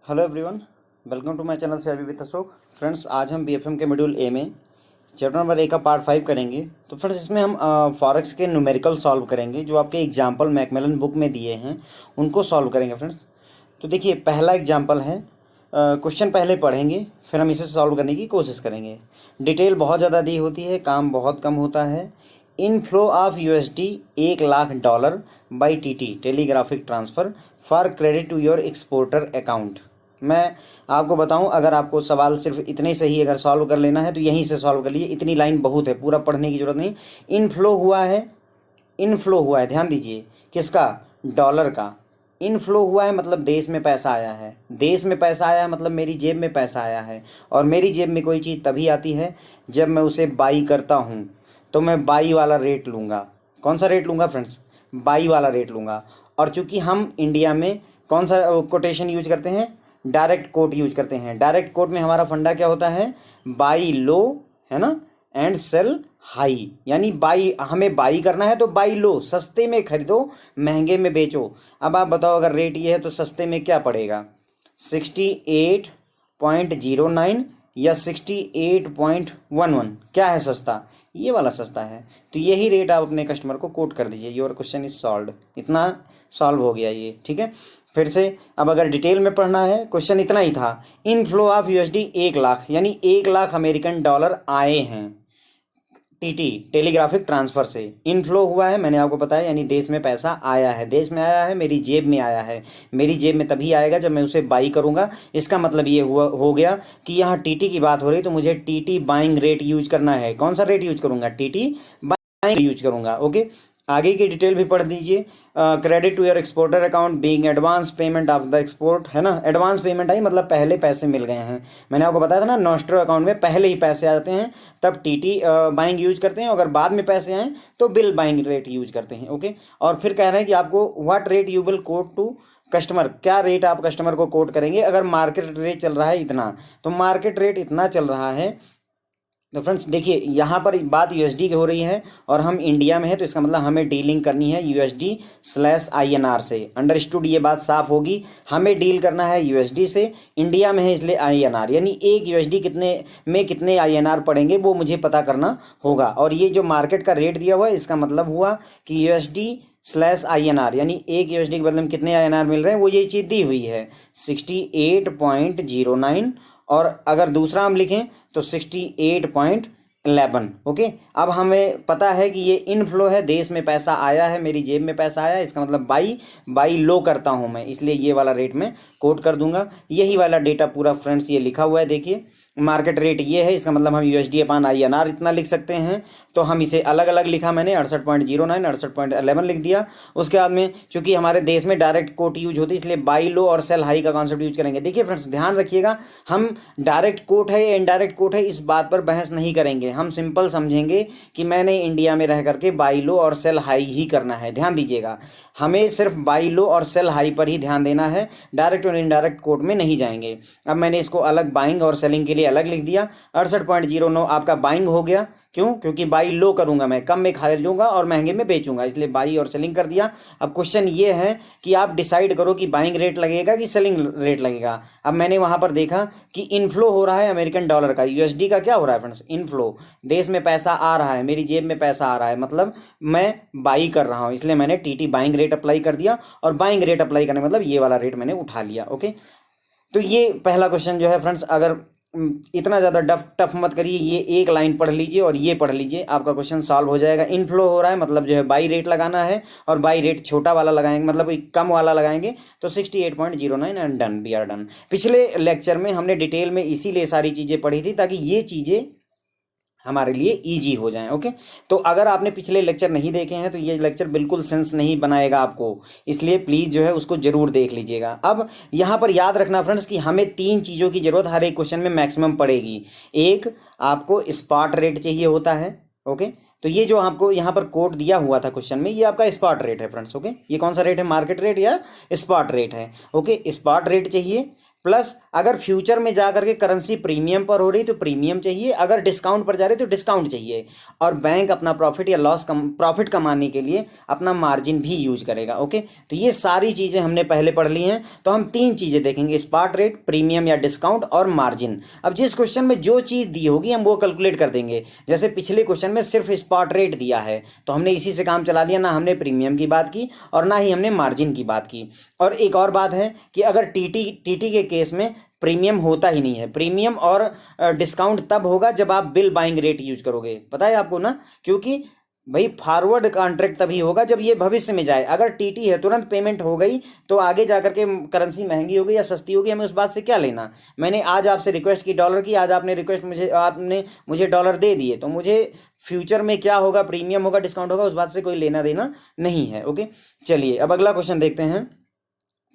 Hello everyone, welcome to my channel से अभी with Ashok. Friends, आज हम बीएफएम के मॉड्यूल ए में चैप्टर नंबर ए का पार्ट 5 करेंगे। तो फ्रेंड्स, इसमें हम फॉरेक्स के न्यूमेरिकल सॉल्व करेंगे, जो आपके एग्जाम्पल मैकमिलन बुक में दिए हैं उनको सॉल्व करेंगे। फ्रेंड्स, तो देखिए, पहला एग्जाम्पल है, क्वेश्चन पहले पढ़ेंगे, फिर हम इसे सॉल्व करने की कोशिश करेंगे। डिटेल बहुत ज़्यादा दी होती है, काम बहुत कम होता है। Inflow of USD $1,00,000 by TT telegraphic transfer for credit to your exporter account. मैं आपको बताऊं, अगर आपको सवाल सिर्फ इतने से ही अगर सॉल्व कर लेना है तो यहीं से सॉल्व कर लीजिए, इतनी लाइन बहुत है, पूरा पढ़ने की ज़रूरत नहीं। इनफ्लो हुआ है, इनफ्लो हुआ है, ध्यान दीजिए, किसका? डॉलर का। इनफ्लो हुआ है मतलब देश में पैसा आया है, देश में पैसा आया है मतलब मेरी जेब में पैसा आया है। और मेरी जेब में कोई चीज़ तभी आती है जब मैं उसे बाई करता हूँ, तो मैं बाई वाला रेट लूँगा। कौन सा रेट लूँगा फ्रेंड्स? बाई वाला रेट लूँगा। और चूंकि हम इंडिया में कौन सा कोटेशन यूज करते हैं? डायरेक्ट कोट यूज करते हैं। डायरेक्ट कोट में हमारा फंडा क्या होता है? बाई लो, है ना, एंड सेल हाई। यानी बाई, हमें बाई करना है तो बाई लो, सस्ते में खरीदो, महंगे में बेचो। अब आप बताओ, अगर रेट ये है तो सस्ते में क्या पड़ेगा? 68.09 या 68.11? क्या है सस्ता? ये वाला सस्ता है। तो यही रेट आप अपने कस्टमर को कोट कर दीजिए। Your question is solved. इतना सॉल्व हो गया ये, ठीक है। फिर से, अब अगर डिटेल में पढ़ना है, क्वेश्चन इतना ही था। इनफ्लो ऑफ यूएसडी 1,00,000, यानी 1,00,000 अमेरिकन डॉलर आए हैं टीटी टेलीग्राफिक ट्रांसफ़र से। इनफ्लो हुआ है, मैंने आपको बताया, यानी देश में पैसा आया है, देश में आया है, मेरी जेब में आया है। मेरी जेब में तभी आएगा जब मैं उसे बाई करूंगा। इसका मतलब ये हुआ हो गया कि यहाँ टीटी की बात हो रही, तो मुझे टीटी बाइंग रेट यूज करना है। कौन सा रेट यूज करूंगा? टीटी बाइंग यूज करूंगा। ओके, आगे की डिटेल भी पढ़ दीजिए। Credit to your exporter account being advance payment of the export, है ना। एडवांस पेमेंट आई मतलब पहले पैसे मिल गए हैं। मैंने आपको बताया था ना, नॉस्ट्रो अकाउंट में पहले ही पैसे आ जाते हैं, तब टीटी बाइंग यूज करते हैं। अगर बाद में पैसे आएँ तो बिल बाइंग रेट यूज करते हैं। ओके, और फिर कह रहे हैं कि आपको what rate you will quote to customer, क्या रेट आप कस्टमर को कोट करेंगे अगर मार्केट रेट चल रहा है इतना। तो मार्केट रेट इतना चल रहा है। तो फ्रेंड्स देखिए, यहाँ पर बात यूएसडी की हो रही है और हम इंडिया में है, तो इसका मतलब हमें डीलिंग करनी है USD/INR से। अंडरस्टूड? ये बात साफ होगी। हमें डील करना है यूएसडी से, इंडिया में है इसलिए INR, यानी एक यूएसडी कितने में कितने INR पड़ेंगे वो मुझे पता करना होगा। और ये जो मार्केट का रेट दिया हुआ है, इसका मतलब हुआ कि USD/INR, यानी एक यूएसडी के बदले में कितने INR मिल रहे हैं, वो ये चीज़ दी हुई है 68.09। और अगर दूसरा हम लिखें तो 68.11। ओके, अब हमें पता है कि ये इनफ्लो है, देश में पैसा आया है, मेरी जेब में पैसा आया है, इसका मतलब बाई लो करता हूं मैं, इसलिए ये वाला रेट मैं कोट कर दूंगा। यही वाला डेटा पूरा फ्रेंड्स ये लिखा हुआ है, देखिए। मार्केट रेट ये है, इसका मतलब हम USD/INR इतना लिख सकते हैं। तो हम इसे अलग अलग लिखा, मैंने 68.09 68.11 लिख दिया। उसके बाद में चूंकि हमारे देश में डायरेक्ट कोट यूज होती है, इसलिए बाई लो और सेल हाई का कॉन्सेप्ट यूज करेंगे। देखिए फ्रेंड्स, ध्यान रखिएगा, हम डायरेक्ट कोट है या इनडायरेक्ट कोट है, इस बात पर बहस नहीं करेंगे। हम सिंपल समझेंगे कि मैंने इंडिया में रह करके बाई लो और सेल हाई ही करना है। ध्यान दीजिएगा, हमें सिर्फ बाई लो और सेल हाई पर ही ध्यान देना है, डायरेक्ट और इनडायरेक्ट कोट में नहीं जाएंगे। अब मैंने इसको अलग बाइंग और सेलिंग के लिए अलग लिख दिया। 68.09 आपका बाइंग हो गया। क्यों? क्योंकि बाई लो करूंगा मैं, कम में खरीदूंगा और महंगे में बेचूंगा, इसलिए बाई और सेलिंग कर दिया। अब क्वेश्चन ये है कि आप डिसाइड करो कि बाइंग रेट लगेगा कि सेलिंग रेट लगेगा। अब मैंने वहां पर देखा कि इनफ्लो हो रहा है अमेरिकन डॉलर का, यूएसडी का क्या हो रहा है फ्रेंड्स? इनफ्लो, देश में पैसा आ रहा है, मेरी जेब में पैसा आ रहा है, मतलब मैं बाई कर रहा हूं, इसलिए मैंने टीटी बाइंग रेट अप्लाई कर दिया। और बाइंग रेट अप्लाई करने मतलब ये वाला रेट मैंने उठा लिया। ओके, तो ये पहला क्वेश्चन जो है फ्रेंड्स, अगर इतना ज़्यादा टफ मत करिए, ये एक लाइन पढ़ लीजिए और ये पढ़ लीजिए, आपका क्वेश्चन सॉल्व हो जाएगा। इनफ्लो हो रहा है मतलब जो है बाई रेट लगाना है, और बाई रेट छोटा वाला लगाएंगे, मतलब कम वाला लगाएंगे, तो 68.09 and done, we are done. पिछले लेक्चर में हमने डिटेल में इसीलिए सारी चीज़ें पढ़ी थी ताकि ये चीज़ें हमारे लिए इजी हो जाएं। ओके, तो अगर आपने पिछले लेक्चर नहीं देखे हैं तो ये लेक्चर बिल्कुल सेंस नहीं बनाएगा आपको, इसलिए प्लीज़ जो है उसको जरूर देख लीजिएगा। अब यहाँ पर याद रखना फ्रेंड्स कि हमें 3 चीज़ों की ज़रूरत हर एक क्वेश्चन में मैक्सिमम पड़ेगी। एक, आपको स्पॉट रेट चाहिए होता है। ओके, तो ये जो आपको यहाँ पर कोड दिया हुआ था क्वेश्चन में, ये आपका स्पॉट रेट है फ्रेंड्स। ओके, ये कौन सा रेट है? मार्केट रेट या स्पॉट रेट है? ओके, स्पॉट रेट चाहिए। प्लस अगर फ्यूचर में जा करके करेंसी प्रीमियम पर हो रही तो प्रीमियम चाहिए, अगर डिस्काउंट पर जा रही तो डिस्काउंट चाहिए, और बैंक अपना प्रॉफिट या लॉस प्रॉफिट कमाने के लिए अपना मार्जिन भी यूज करेगा। ओके, तो ये सारी चीज़ें हमने पहले पढ़ ली हैं। तो हम तीन चीज़ें देखेंगे, स्पॉट रेट, प्रीमियम या डिस्काउंट और मार्जिन। अब जिस क्वेश्चन में जो चीज़ दी होगी हम वो कैलकुलेट कर देंगे। जैसे पिछले क्वेश्चन में सिर्फ स्पॉट रेट दिया है तो हमने इसी से काम चला लिया, ना हमने प्रीमियम की बात की और ना ही हमने मार्जिन की बात की। और एक और बात है कि अगर टीटी के केस में प्रीमियम होता ही नहीं है। प्रीमियम और डिस्काउंट तब होगा जब आप बिल बाइंग रेट यूज करोगे, पता है आपको ना, क्योंकि भाई फॉरवर्ड कॉन्ट्रैक्ट तभी होगा जब ये भविष्य में जाए। अगर टीटी है तुरंत पेमेंट हो गई तो आगे जाकर के करेंसी महंगी होगी या सस्ती होगी, हमें उस बात से क्या लेना। मैंने आज आपसे रिक्वेस्ट की डॉलर की, आज आपने मुझे डॉलर दे दिए, तो मुझे फ्यूचर में क्या होगा, प्रीमियम होगा डिस्काउंट होगा, उस बात से कोई लेना देना नहीं है। ओके, चलिए अब अगला क्वेश्चन देखते हैं।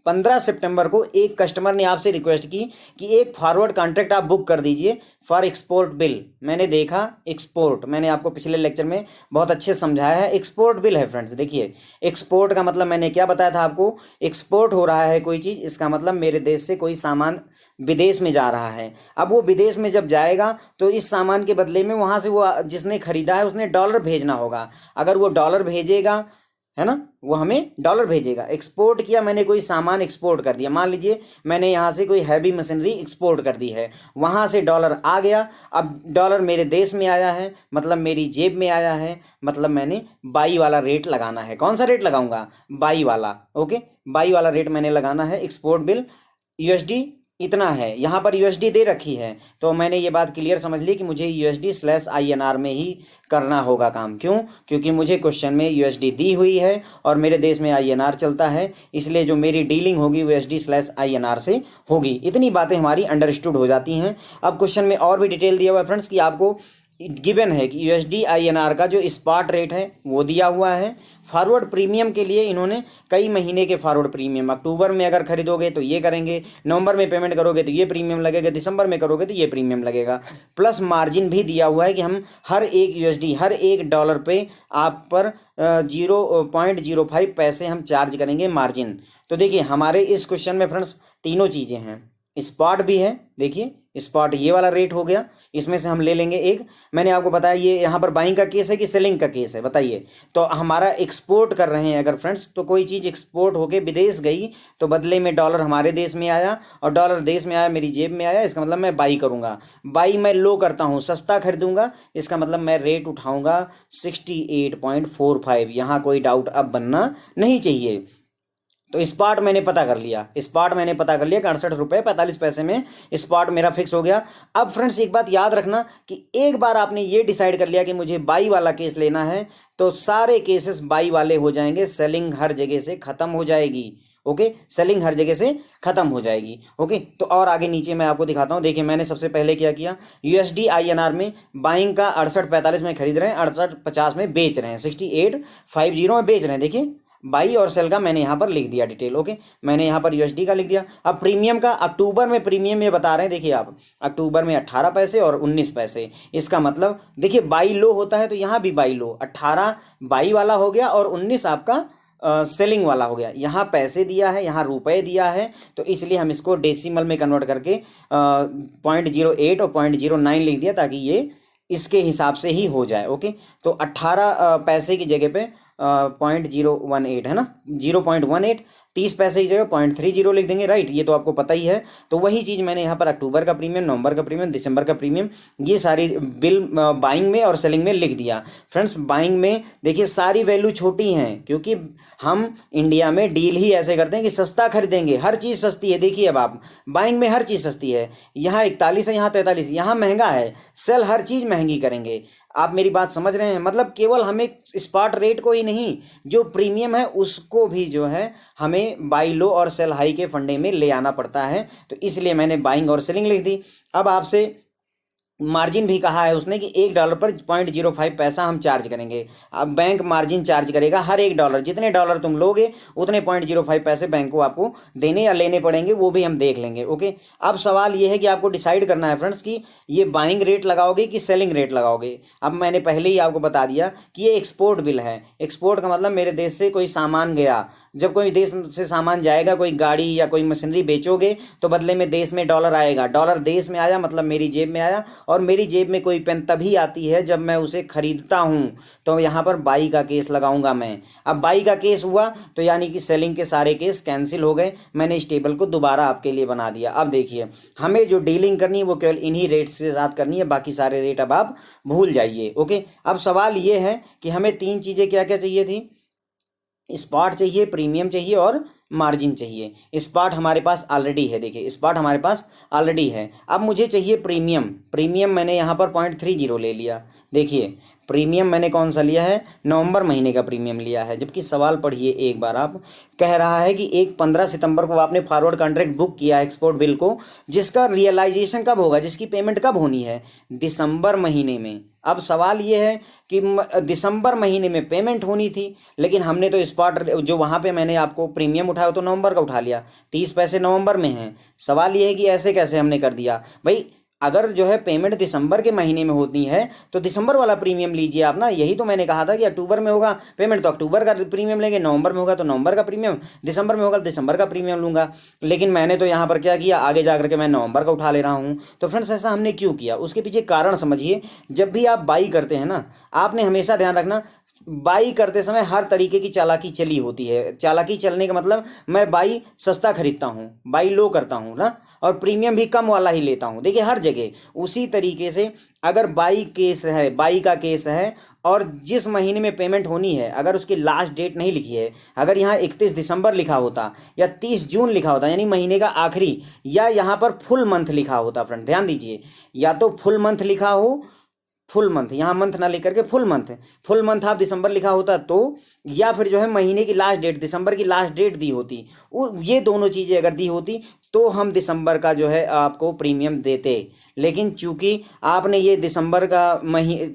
15 सितंबर को एक कस्टमर ने आपसे रिक्वेस्ट की कि एक फॉरवर्ड कॉन्ट्रैक्ट आप बुक कर दीजिए फॉर एक्सपोर्ट बिल। मैंने देखा एक्सपोर्ट, मैंने आपको पिछले लेक्चर में बहुत अच्छे समझाया है, एक्सपोर्ट बिल है फ्रेंड्स। देखिए एक्सपोर्ट का मतलब मैंने क्या बताया था आपको, एक्सपोर्ट हो रहा है कोई चीज़, इसका मतलब मेरे देश से कोई सामान विदेश में जा रहा है। अब वो विदेश में जब जाएगा तो इस सामान के बदले में वहाँ से वो जिसने खरीदा है उसने डॉलर भेजना होगा। अगर वो डॉलर भेजेगा, है ना, वो हमें डॉलर भेजेगा। एक्सपोर्ट किया, मैंने कोई सामान एक्सपोर्ट कर दिया, मान लीजिए मैंने यहाँ से कोई हैवी मशीनरी एक्सपोर्ट कर दी है, वहाँ से डॉलर आ गया। अब डॉलर मेरे देश में आया है मतलब मेरी जेब में आया है, मतलब मैंने बाई वाला रेट लगाना है। कौन सा रेट लगाऊंगा, बाई वाला। ओके, बाई वाला रेट मैंने लगाना है। एक्सपोर्ट बिल यूएसडी इतना है, यहाँ पर यूएसडी दे रखी है, तो मैंने ये बात क्लियर समझ ली कि मुझे यूएसडी/INR में ही करना होगा काम। क्यों, क्योंकि मुझे क्वेश्चन में यूएसडी दी हुई है और मेरे देश में INR चलता है, इसलिए जो मेरी डीलिंग होगी यूएसडी/INR से होगी। इतनी बातें हमारी अंडरस्टूड हो जाती हैं। अब क्वेश्चन में और भी डिटेल दिया हुआ है फ्रेंड्स कि आपको गिवन है कि USD/INR का जो स्पॉट रेट है वो दिया हुआ है। फॉरवर्ड प्रीमियम के लिए इन्होंने कई महीने के फॉरवर्ड प्रीमियम, अक्टूबर में अगर खरीदोगे तो ये करेंगे, नवंबर में पेमेंट करोगे तो ये प्रीमियम लगेगा, दिसंबर में करोगे तो ये प्रीमियम लगेगा। प्लस मार्जिन भी दिया हुआ है कि हम हर एक USD, हर एक डॉलर पे आप पर 0.05 पैसे हम चार्ज करेंगे मार्जिन। तो देखिए हमारे इस क्वेश्चन में फ्रेंड्स तीनों चीज़ें हैं, स्पॉट भी है, देखिए स्पॉट ये वाला रेट हो गया, इसमें से हम ले लेंगे एक। मैंने आपको बताया ये यहाँ पर बाइंग का केस है कि सेलिंग का केस है, बताइए। तो हमारा एक्सपोर्ट कर रहे हैं अगर फ्रेंड्स, तो कोई चीज़ एक्सपोर्ट होके विदेश गई तो बदले में डॉलर हमारे देश में आया और डॉलर देश में आया, मेरी जेब में आया, इसका मतलब मैं बाई करूँगा। बाई मैं लो करता हूँ, सस्ता खरीदूंगा, इसका मतलब मैं रेट उठाऊँगा 68.45। यहाँ कोई डाउट अब बनना नहीं चाहिए। तो स्पॉट मैंने पता कर लिया, स्पॉट मैंने पता कर लिया 68 रुपये 45 पैसे में स्पॉट मेरा फिक्स हो गया। अब फ्रेंड्स एक बात याद रखना कि एक बार आपने ये डिसाइड कर लिया कि मुझे बाई वाला केस लेना है तो सारे केसेस बाई वाले हो जाएंगे, सेलिंग हर जगह से ख़त्म हो जाएगी। ओके, सेलिंग हर जगह से ख़त्म हो जाएगी। ओके, तो और आगे नीचे मैं आपको दिखाता हूँ। देखिए मैंने सबसे पहले क्या किया, USD/INR में बाइंग का 68.45 में खरीद रहे हैं, 68.50 में बेच रहे हैं, 68.50 में बेच रहे हैं। देखिए बाई और सेल का मैंने यहाँ पर लिख दिया डिटेल। ओके, मैंने यहाँ पर USD का लिख दिया। अब प्रीमियम का, अक्टूबर में प्रीमियम ये बता रहे हैं, देखिए आप अक्टूबर में 18 पैसे और 19 पैसे। इसका मतलब देखिए बाई लो होता है तो यहाँ भी बाई लो, 18 बाई वाला हो गया और 19 आपका सेलिंग वाला हो गया। यहाँ पैसे दिया है, यहाँ रुपए दिया है, तो इसलिए हम इसको डेसिमल में कन्वर्ट करके 0.08 और 0.09 लिख दिया ताकि ये इसके हिसाब से ही हो जाए। ओके, तो 18 पैसे की जगह पे 0.018 है ना, 0.18, 30 पैसे की जगह 0.30 लिख देंगे, राइट। ये तो आपको पता ही है। तो वही चीज़ मैंने यहाँ पर अक्टूबर का प्रीमियम, नवंबर का प्रीमियम, दिसंबर का प्रीमियम, ये सारी बिल बाइंग में और सेलिंग में लिख दिया। फ्रेंड्स बाइंग में देखिए सारी वैल्यू छोटी हैं क्योंकि हम इंडिया में डील ही ऐसे करते हैं कि सस्ता खरीदेंगे, हर चीज़ सस्ती है। देखिए अब आप बाइंग में हर चीज़ सस्ती है, यहाँ 41 है, यहाँ 43, यहाँ महंगा है, सेल हर चीज़ महंगी करेंगे। आप मेरी बात समझ रहे हैं, मतलब केवल हमें स्पॉट रेट को ही नहीं, जो प्रीमियम है उसको भी जो है हमें बाई लो और सेल हाई के फंडे में ले आना पड़ता है। तो इसलिए मैंने बाइंग और सेलिंग लिख दी। अब आपसे मार्जिन भी कहा है उसने कि $1 पर 0.05 पैसा हम चार्ज करेंगे। अब बैंक मार्जिन चार्ज करेगा हर एक डॉलर, जितने डॉलर तुम लोगे उतने 0.05 पैसे बैंक को आपको देने या लेने पड़ेंगे, वो भी हम देख लेंगे। ओके, अब सवाल ये है कि आपको डिसाइड करना है फ्रेंड्स कि ये बाइंग रेट लगाओगे कि सेलिंग रेट लगाओगे। अब मैंने पहले ही आपको बता दिया कि ये एक्सपोर्ट बिल है। एक्सपोर्ट का मतलब मेरे देश से कोई सामान गया, जब कोई देश से सामान जाएगा, कोई गाड़ी या कोई मशीनरी बेचोगे तो बदले में देश में डॉलर आएगा, डॉलर देश में आया मतलब मेरी जेब में आया, और मेरी जेब में कोई पेन तभी आती है जब मैं उसे खरीदता हूँ। तो यहाँ पर बाई का केस लगाऊंगा मैं। अब बाई का केस हुआ तो यानी कि सेलिंग के सारे केस कैंसिल हो गए। मैंने इस टेबल को दोबारा आपके लिए बना दिया। अब देखिए हमें जो डीलिंग करनी है वो केवल इन्हीं रेट्स के साथ करनी है, बाकी सारे रेट अब आप भूल जाइए। ओके, अब सवाल ये है कि हमें तीन चीज़ें क्या क्या चाहिए थी, स्पॉट चाहिए, प्रीमियम चाहिए और मार्जिन चाहिए। स्पॉट हमारे पास ऑलरेडी है, देखिए स्पॉट हमारे पास ऑलरेडी है। अब मुझे चाहिए प्रीमियम। प्रीमियम मैंने यहाँ पर 0.30 ले लिया। देखिए प्रीमियम मैंने कौन सा लिया है, नवंबर महीने का प्रीमियम लिया है। जबकि सवाल पढ़िए एक बार, आप कह रहा है कि 15 सितंबर को आपने फॉरवर्ड कॉन्ट्रैक्ट बुक किया एक्सपोर्ट बिल को, जिसका रियलाइजेशन कब होगा, जिसकी पेमेंट कब होनी है, दिसंबर महीने में। अब सवाल ये है कि दिसंबर महीने में पेमेंट होनी थी, लेकिन हमने तो स्पॉट जो वहाँ पे मैंने आपको प्रीमियम उठाया तो नवंबर का उठा लिया, 30 पैसे नवंबर में हैं। सवाल ये है कि ऐसे कैसे हमने कर दिया भाई। अगर जो है पेमेंट दिसंबर के महीने में होती है तो दिसंबर वाला प्रीमियम लीजिए आप ना। यही तो मैंने कहा था कि अक्टूबर में होगा पेमेंट तो अक्टूबर का प्रीमियम लेंगे, नवंबर में होगा तो नवंबर का प्रीमियम, दिसंबर में होगा तो दिसंबर का प्रीमियम लूंगा। लेकिन मैंने तो यहाँ पर क्या किया, आगे जा करके मैं नवंबर का उठा ले रहा हूँ। तो फ्रेंड्स ऐसा हमने क्यों किया, उसके पीछे कारण समझिए। जब भी आप बाई करते हैं ना, आपने हमेशा ध्यान रखना, बाई करते समय हर तरीके की चालाकी चली होती है। चालाकी चलने का मतलब मैं बाई सस्ता खरीदता हूँ, बाई लो करता हूँ ना, और प्रीमियम भी कम वाला ही लेता हूँ। देखिए हर जगह उसी तरीके से अगर बाई केस है, बाई का केस है और जिस महीने में पेमेंट होनी है अगर उसकी लास्ट डेट नहीं लिखी है, अगर यहाँ 31 दिसंबर लिखा होता या 30 जून लिखा होता यानी महीने का आखिरी, या यहाँ पर फुल मंथ लिखा होता, फ्रेंड ध्यान दीजिए, या तो फुल मंथ लिखा हो, फुल मंथ यहाँ मंथ ना लिख करके फुल मंथ, फुल मंथ आप दिसंबर लिखा होता तो, या फिर जो है महीने की लास्ट डेट दिसंबर की लास्ट डेट दी होती, वो ये दोनों चीज़ें अगर दी होती तो हम दिसंबर का जो है आपको प्रीमियम देते। लेकिन चूंकि आपने ये दिसंबर का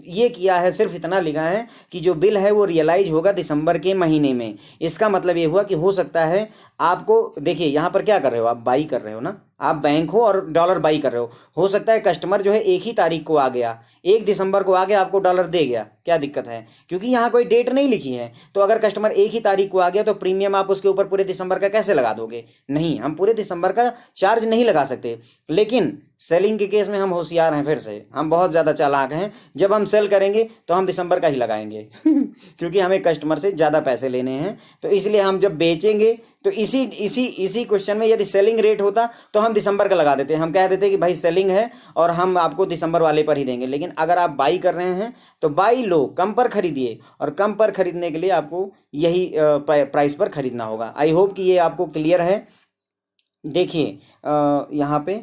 ये किया है, सिर्फ इतना लिखा है कि जो बिल है वो रियलाइज होगा दिसंबर के महीने में। इसका मतलब ये हुआ कि हो सकता है आपको, देखिए यहाँ पर क्या कर रहे हो आप, बाई कर रहे हो ना, आप बैंक हो और डॉलर बाई कर रहे हो सकता है कस्टमर जो है एक ही तारीख को आ गया, 1 दिसंबर को आ गया, आपको डॉलर दे गया, क्या दिक्कत है, क्योंकि यहाँ कोई डेट नहीं लिखी है। तो अगर कस्टमर एक ही तारीख को आ गया तो प्रीमियम आप उसके ऊपर पूरे दिसंबर का कैसे लगा दोगे, नहीं, हम पूरे दिसंबर का चार्ज नहीं लगा सकते। लेकिन सेलिंग के केस में हम होशियार हैं, फिर से हम बहुत ज़्यादा चालाक हैं। जब हम सेल करेंगे तो हम दिसंबर का ही लगाएंगे क्योंकि हमें कस्टमर से ज़्यादा पैसे लेने हैं। तो इसलिए हम जब बेचेंगे तो इसी क्वेश्चन में यदि सेलिंग रेट होता तो हम दिसंबर का लगा देते, हम कह देते कि भाई सेलिंग है और हम आपको दिसंबर वाले पर ही देंगे। लेकिन अगर आप बाई कर रहे हैं तो बाई लो, कम पर खरीदिए, और कम पर खरीदने के लिए आपको यही प्राइस पर खरीदना होगा। आई होप कि ये आपको क्लियर है। देखिए यहाँ पे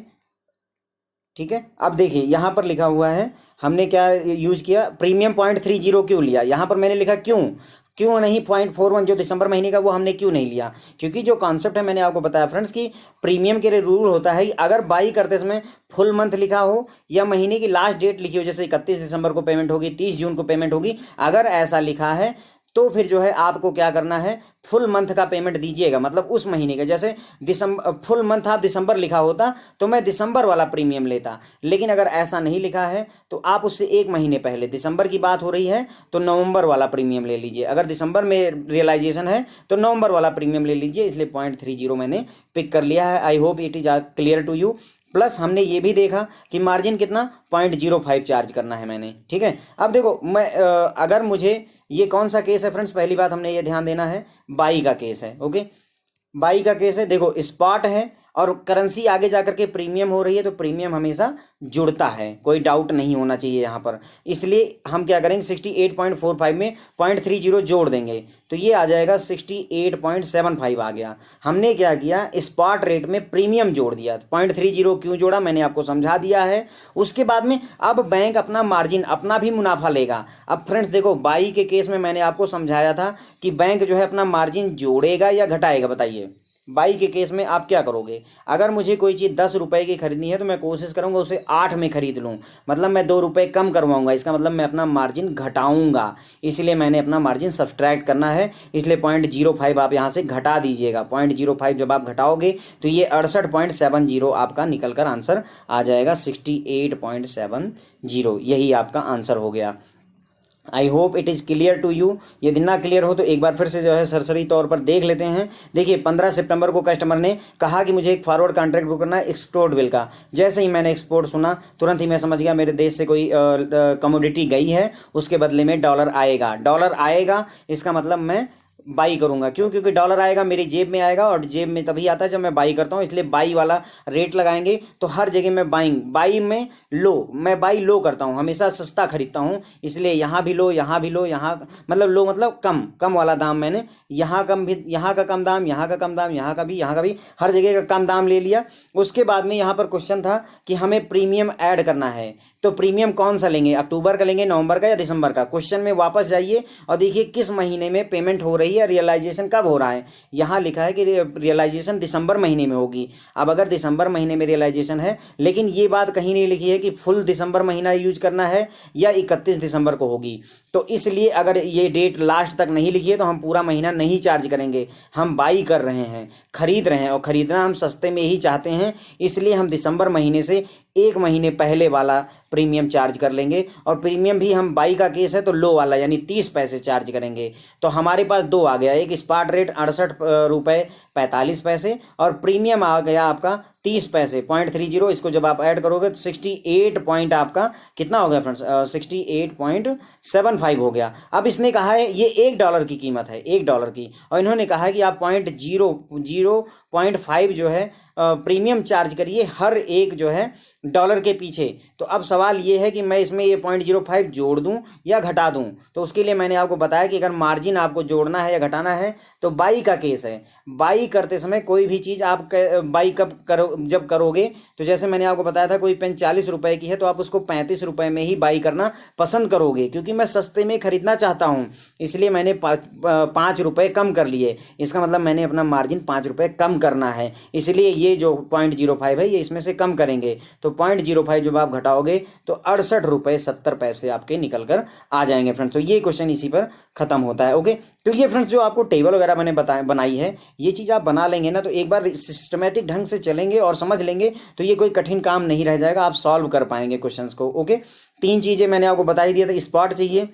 ठीक है। अब देखिए यहाँ पर लिखा हुआ है, हमने क्या यूज किया, प्रीमियम 0.30 क्यों लिया, यहाँ पर मैंने लिखा क्यों नहीं 0.41 जो दिसंबर महीने का वो हमने क्यों नहीं लिया, क्योंकि जो कॉन्सेप्ट है मैंने आपको बताया फ्रेंड्स कि प्रीमियम के लिए रूल होता है अगर बाई करते समय फुल मंथ लिखा हो या महीने की लास्ट डेट लिखी हो, जैसे 31 दिसंबर को पेमेंट होगी, 30 जून को पेमेंट होगी, अगर ऐसा लिखा है तो फिर जो है आपको क्या करना है, फुल मंथ का पेमेंट दीजिएगा, मतलब उस महीने का। जैसे दिसंबर फुल मंथ आप दिसंबर लिखा होता तो मैं दिसंबर वाला प्रीमियम लेता। लेकिन अगर ऐसा नहीं लिखा है तो आप उससे 1 महीने पहले, दिसंबर की बात हो रही है तो नवंबर वाला प्रीमियम ले लीजिए। अगर दिसंबर में रियलाइजेशन है तो नवंबर वाला प्रीमियम ले लीजिए। इसलिए 0.30 मैंने पिक कर लिया है। I hope it is clear to you. Plus हमने ये भी देखा कि मार्जिन कितना 0.05 चार्ज करना है मैंने, ठीक है। अब देखो मैं अगर मुझे, ये कौन सा केस है फ्रेंड्स, पहली बात हमने ये ध्यान देना है, बाई का केस है। ओके, बाई का केस है, देखो स्पॉट है और करेंसी आगे जाकर के प्रीमियम हो रही है तो प्रीमियम हमेशा जुड़ता है, कोई डाउट नहीं होना चाहिए यहाँ पर। इसलिए हम क्या करेंगे, 68.45 में 0.30 जोड़ देंगे तो ये आ जाएगा 68.75 आ गया। हमने क्या किया, स्पॉट रेट में प्रीमियम जोड़ दिया। 0.30 क्यों जोड़ा मैंने आपको समझा दिया है। उसके बाद में अब बैंक अपना मार्जिन, अपना भी मुनाफा लेगा। अब फ्रेंड्स देखो, बाई के केस में मैंने आपको समझाया था कि बैंक जो है अपना मार्जिन जोड़ेगा या घटाएगा, बताइए। बाई के केस में आप क्या करोगे, अगर मुझे कोई चीज़ 10 रुपए की खरीदनी है तो मैं कोशिश करूंगा उसे 8 में खरीद लूं, मतलब मैं 2 रुपए कम करवाऊंगा, इसका मतलब मैं अपना मार्जिन घटाऊंगा। इसलिए मैंने अपना मार्जिन सब्सट्रैक्ट करना है, इसलिए 0.05 आप यहाँ से घटा दीजिएगा। 0.05 जब आप घटाओगे तो ये 68.70 आपका निकल कर आंसर आ जाएगा, 68.70, यही आपका आंसर हो गया। I hope it is clear to you. यदि ना क्लियर हो तो एक बार फिर से जो है सरसरी तौर पर देख लेते हैं। देखिए 15 सितंबर को कस्टमर ने कहा कि मुझे एक फॉरवर्ड कॉन्ट्रैक्ट बुक करना है एक्सपोर्ट बिल का। जैसे ही मैंने एक्सपोर्ट सुना तुरंत ही मैं समझ गया मेरे देश से कोई कमोडिटी गई है, उसके बदले में डॉलर आएगा। डॉलर आएगा इसका मतलब मैं बाई करूंगा। क्यों? क्योंकि डॉलर आएगा मेरी जेब में आएगा, और जेब में तभी आता है जब मैं बाई करता हूँ, इसलिए बाई वाला रेट लगाएंगे। तो हर जगह मैं बाई में लो, मैं बाई लो करता हूँ, हमेशा सस्ता खरीदता हूँ, इसलिए यहाँ भी लो, यहाँ भी लो, यहाँ मतलब लो मतलब कम कम वाला दाम। मैंने यहाँ कम भी, यहाँ का कम दाम, यहाँ का कम दाम, यहाँ का भी हर जगह का कम दाम ले लिया। उसके बाद में यहाँ पर क्वेश्चन था कि हमें प्रीमियम ऐड करना है, तो प्रीमियम कौन सा लेंगे, अक्टूबर का लेंगे, नवंबर का या दिसंबर का। क्वेश्चन में वापस जाइए और देखिए किस महीने में पेमेंट हो रही है, रियलाइजेशन कब हो रहा है। यहाँ लिखा है कि रियलाइजेशन दिसंबर महीने में होगी। अब अगर दिसंबर महीने में रियलाइजेशन है, लेकिन ये बात कहीं नहीं लिखी है कि फुल दिसंबर महीना यूज करना है या 31 दिसंबर को होगी। तो इसलिए अगर ये डेट लास्ट तक नहीं लिखी है तो हम पूरा महीना नहीं चार्ज करेंगे। हम बाई कर रहे हैं, खरीद रहे हैं, और ख़रीदना हम सस्ते में ही चाहते हैं, इसलिए हम दिसंबर महीने से एक महीने पहले वाला प्रीमियम चार्ज कर लेंगे। और प्रीमियम भी हम बाई का केस है तो लो वाला यानी 30 पैसे चार्ज करेंगे। तो हमारे पास दो आ गया, एक स्पॉट रेट 68 रुपये 45 पैसे, और प्रीमियम आ गया आपका 30 पैसे 0.30। इसको जब आप ऐड करोगे तो 68 पॉइंट आपका कितना हो गया फ्रेंड्स, 68.75 हो गया। अब इसने कहा है ये $1 की कीमत है, $1 की, और इन्होंने कहा है कि आप 0.5 जो है प्रीमियम चार्ज करिए हर एक जो है डॉलर के पीछे। तो अब सवाल ये है कि मैं इसमें ये 0.05 जोड़ दूं या घटा दूं। तो उसके लिए मैंने आपको बताया कि अगर मार्जिन आपको जोड़ना है या घटाना है तो बाई का केस है। बाई करते समय कोई भी चीज़ आप बाई जब करोगे, तो जैसे मैंने आपको बताया था कोई पेन 40 रुपए की है तो आप उसको 35 रुपए में ही बाई करना पसंद करोगे, क्योंकि मैं सस्ते में खरीदना चाहता हूँ, इसलिए मैंने 5 रुपये कम कर लिए। इसका मतलब मैंने अपना मार्जिन 5 रुपये कम करना है, इसलिए ये जो 0.05 है ये इसमें से कम करेंगे। तो 0.05 जब आप घटाओगे तो 68.70 रुपये आपके निकल कर आ जाएंगे फ्रेंड्स। तो ये क्वेश्चन इसी पर खत्म होता है। ओके, तो ये फ्रेंड्स जो आपको टेबल वगैरह मैंने बनाई है, ये चीज़ आप बना लेंगे ना, तो एक बार सिस्टमेटिक ढंग से चलेंगे और समझ लेंगे तो ये कोई कठिन काम नहीं रह जाएगा, आप सॉल्व कर पाएंगे क्वेश्चंस को। ओके, 3 चीज़ें मैंने आपको बता ही दिया था, स्पॉट चाहिए,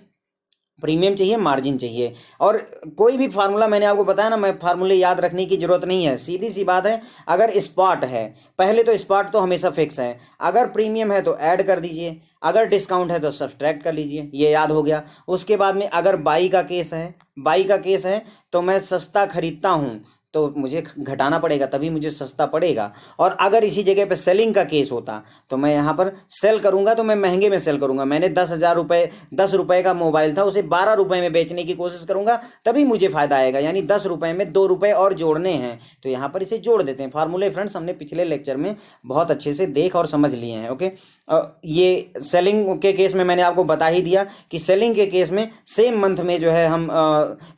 प्रीमियम चाहिए, मार्जिन चाहिए। और कोई भी फार्मूला मैंने आपको बताया ना, मैं फार्मूले याद रखने की जरूरत नहीं है, सीधी सी बात है। अगर स्पॉट है पहले तो स्पॉट तो हमेशा फिक्स है, अगर प्रीमियम है तो ऐड कर दीजिए, अगर डिस्काउंट है तो सब्सट्रैक्ट कर लीजिए, ये याद हो गया। उसके बाद में अगर बाई का केस है तो मैं सस्ता खरीदता हूँ तो मुझे घटाना पड़ेगा, तभी मुझे सस्ता पड़ेगा। और अगर इसी जगह पे सेलिंग का केस होता तो मैं यहाँ पर सेल करूँगा तो मैं महंगे में सेल करूँगा। मैंने 10 रुपये का मोबाइल था, उसे 12 रुपये में बेचने की कोशिश करूँगा, तभी मुझे फ़ायदा आएगा। यानी 10 रुपये में 2 रुपये और जोड़ने हैं, तो यहाँ पर इसे जोड़ देते हैं। फार्मूले फ्रेंड्स हमने पिछले लेक्चर में बहुत अच्छे से देख और समझ लिए हैं। ओके, ये सेलिंग के केस में मैंने आपको बता ही दिया कि सेलिंग के केस में सेम मंथ में जो है हम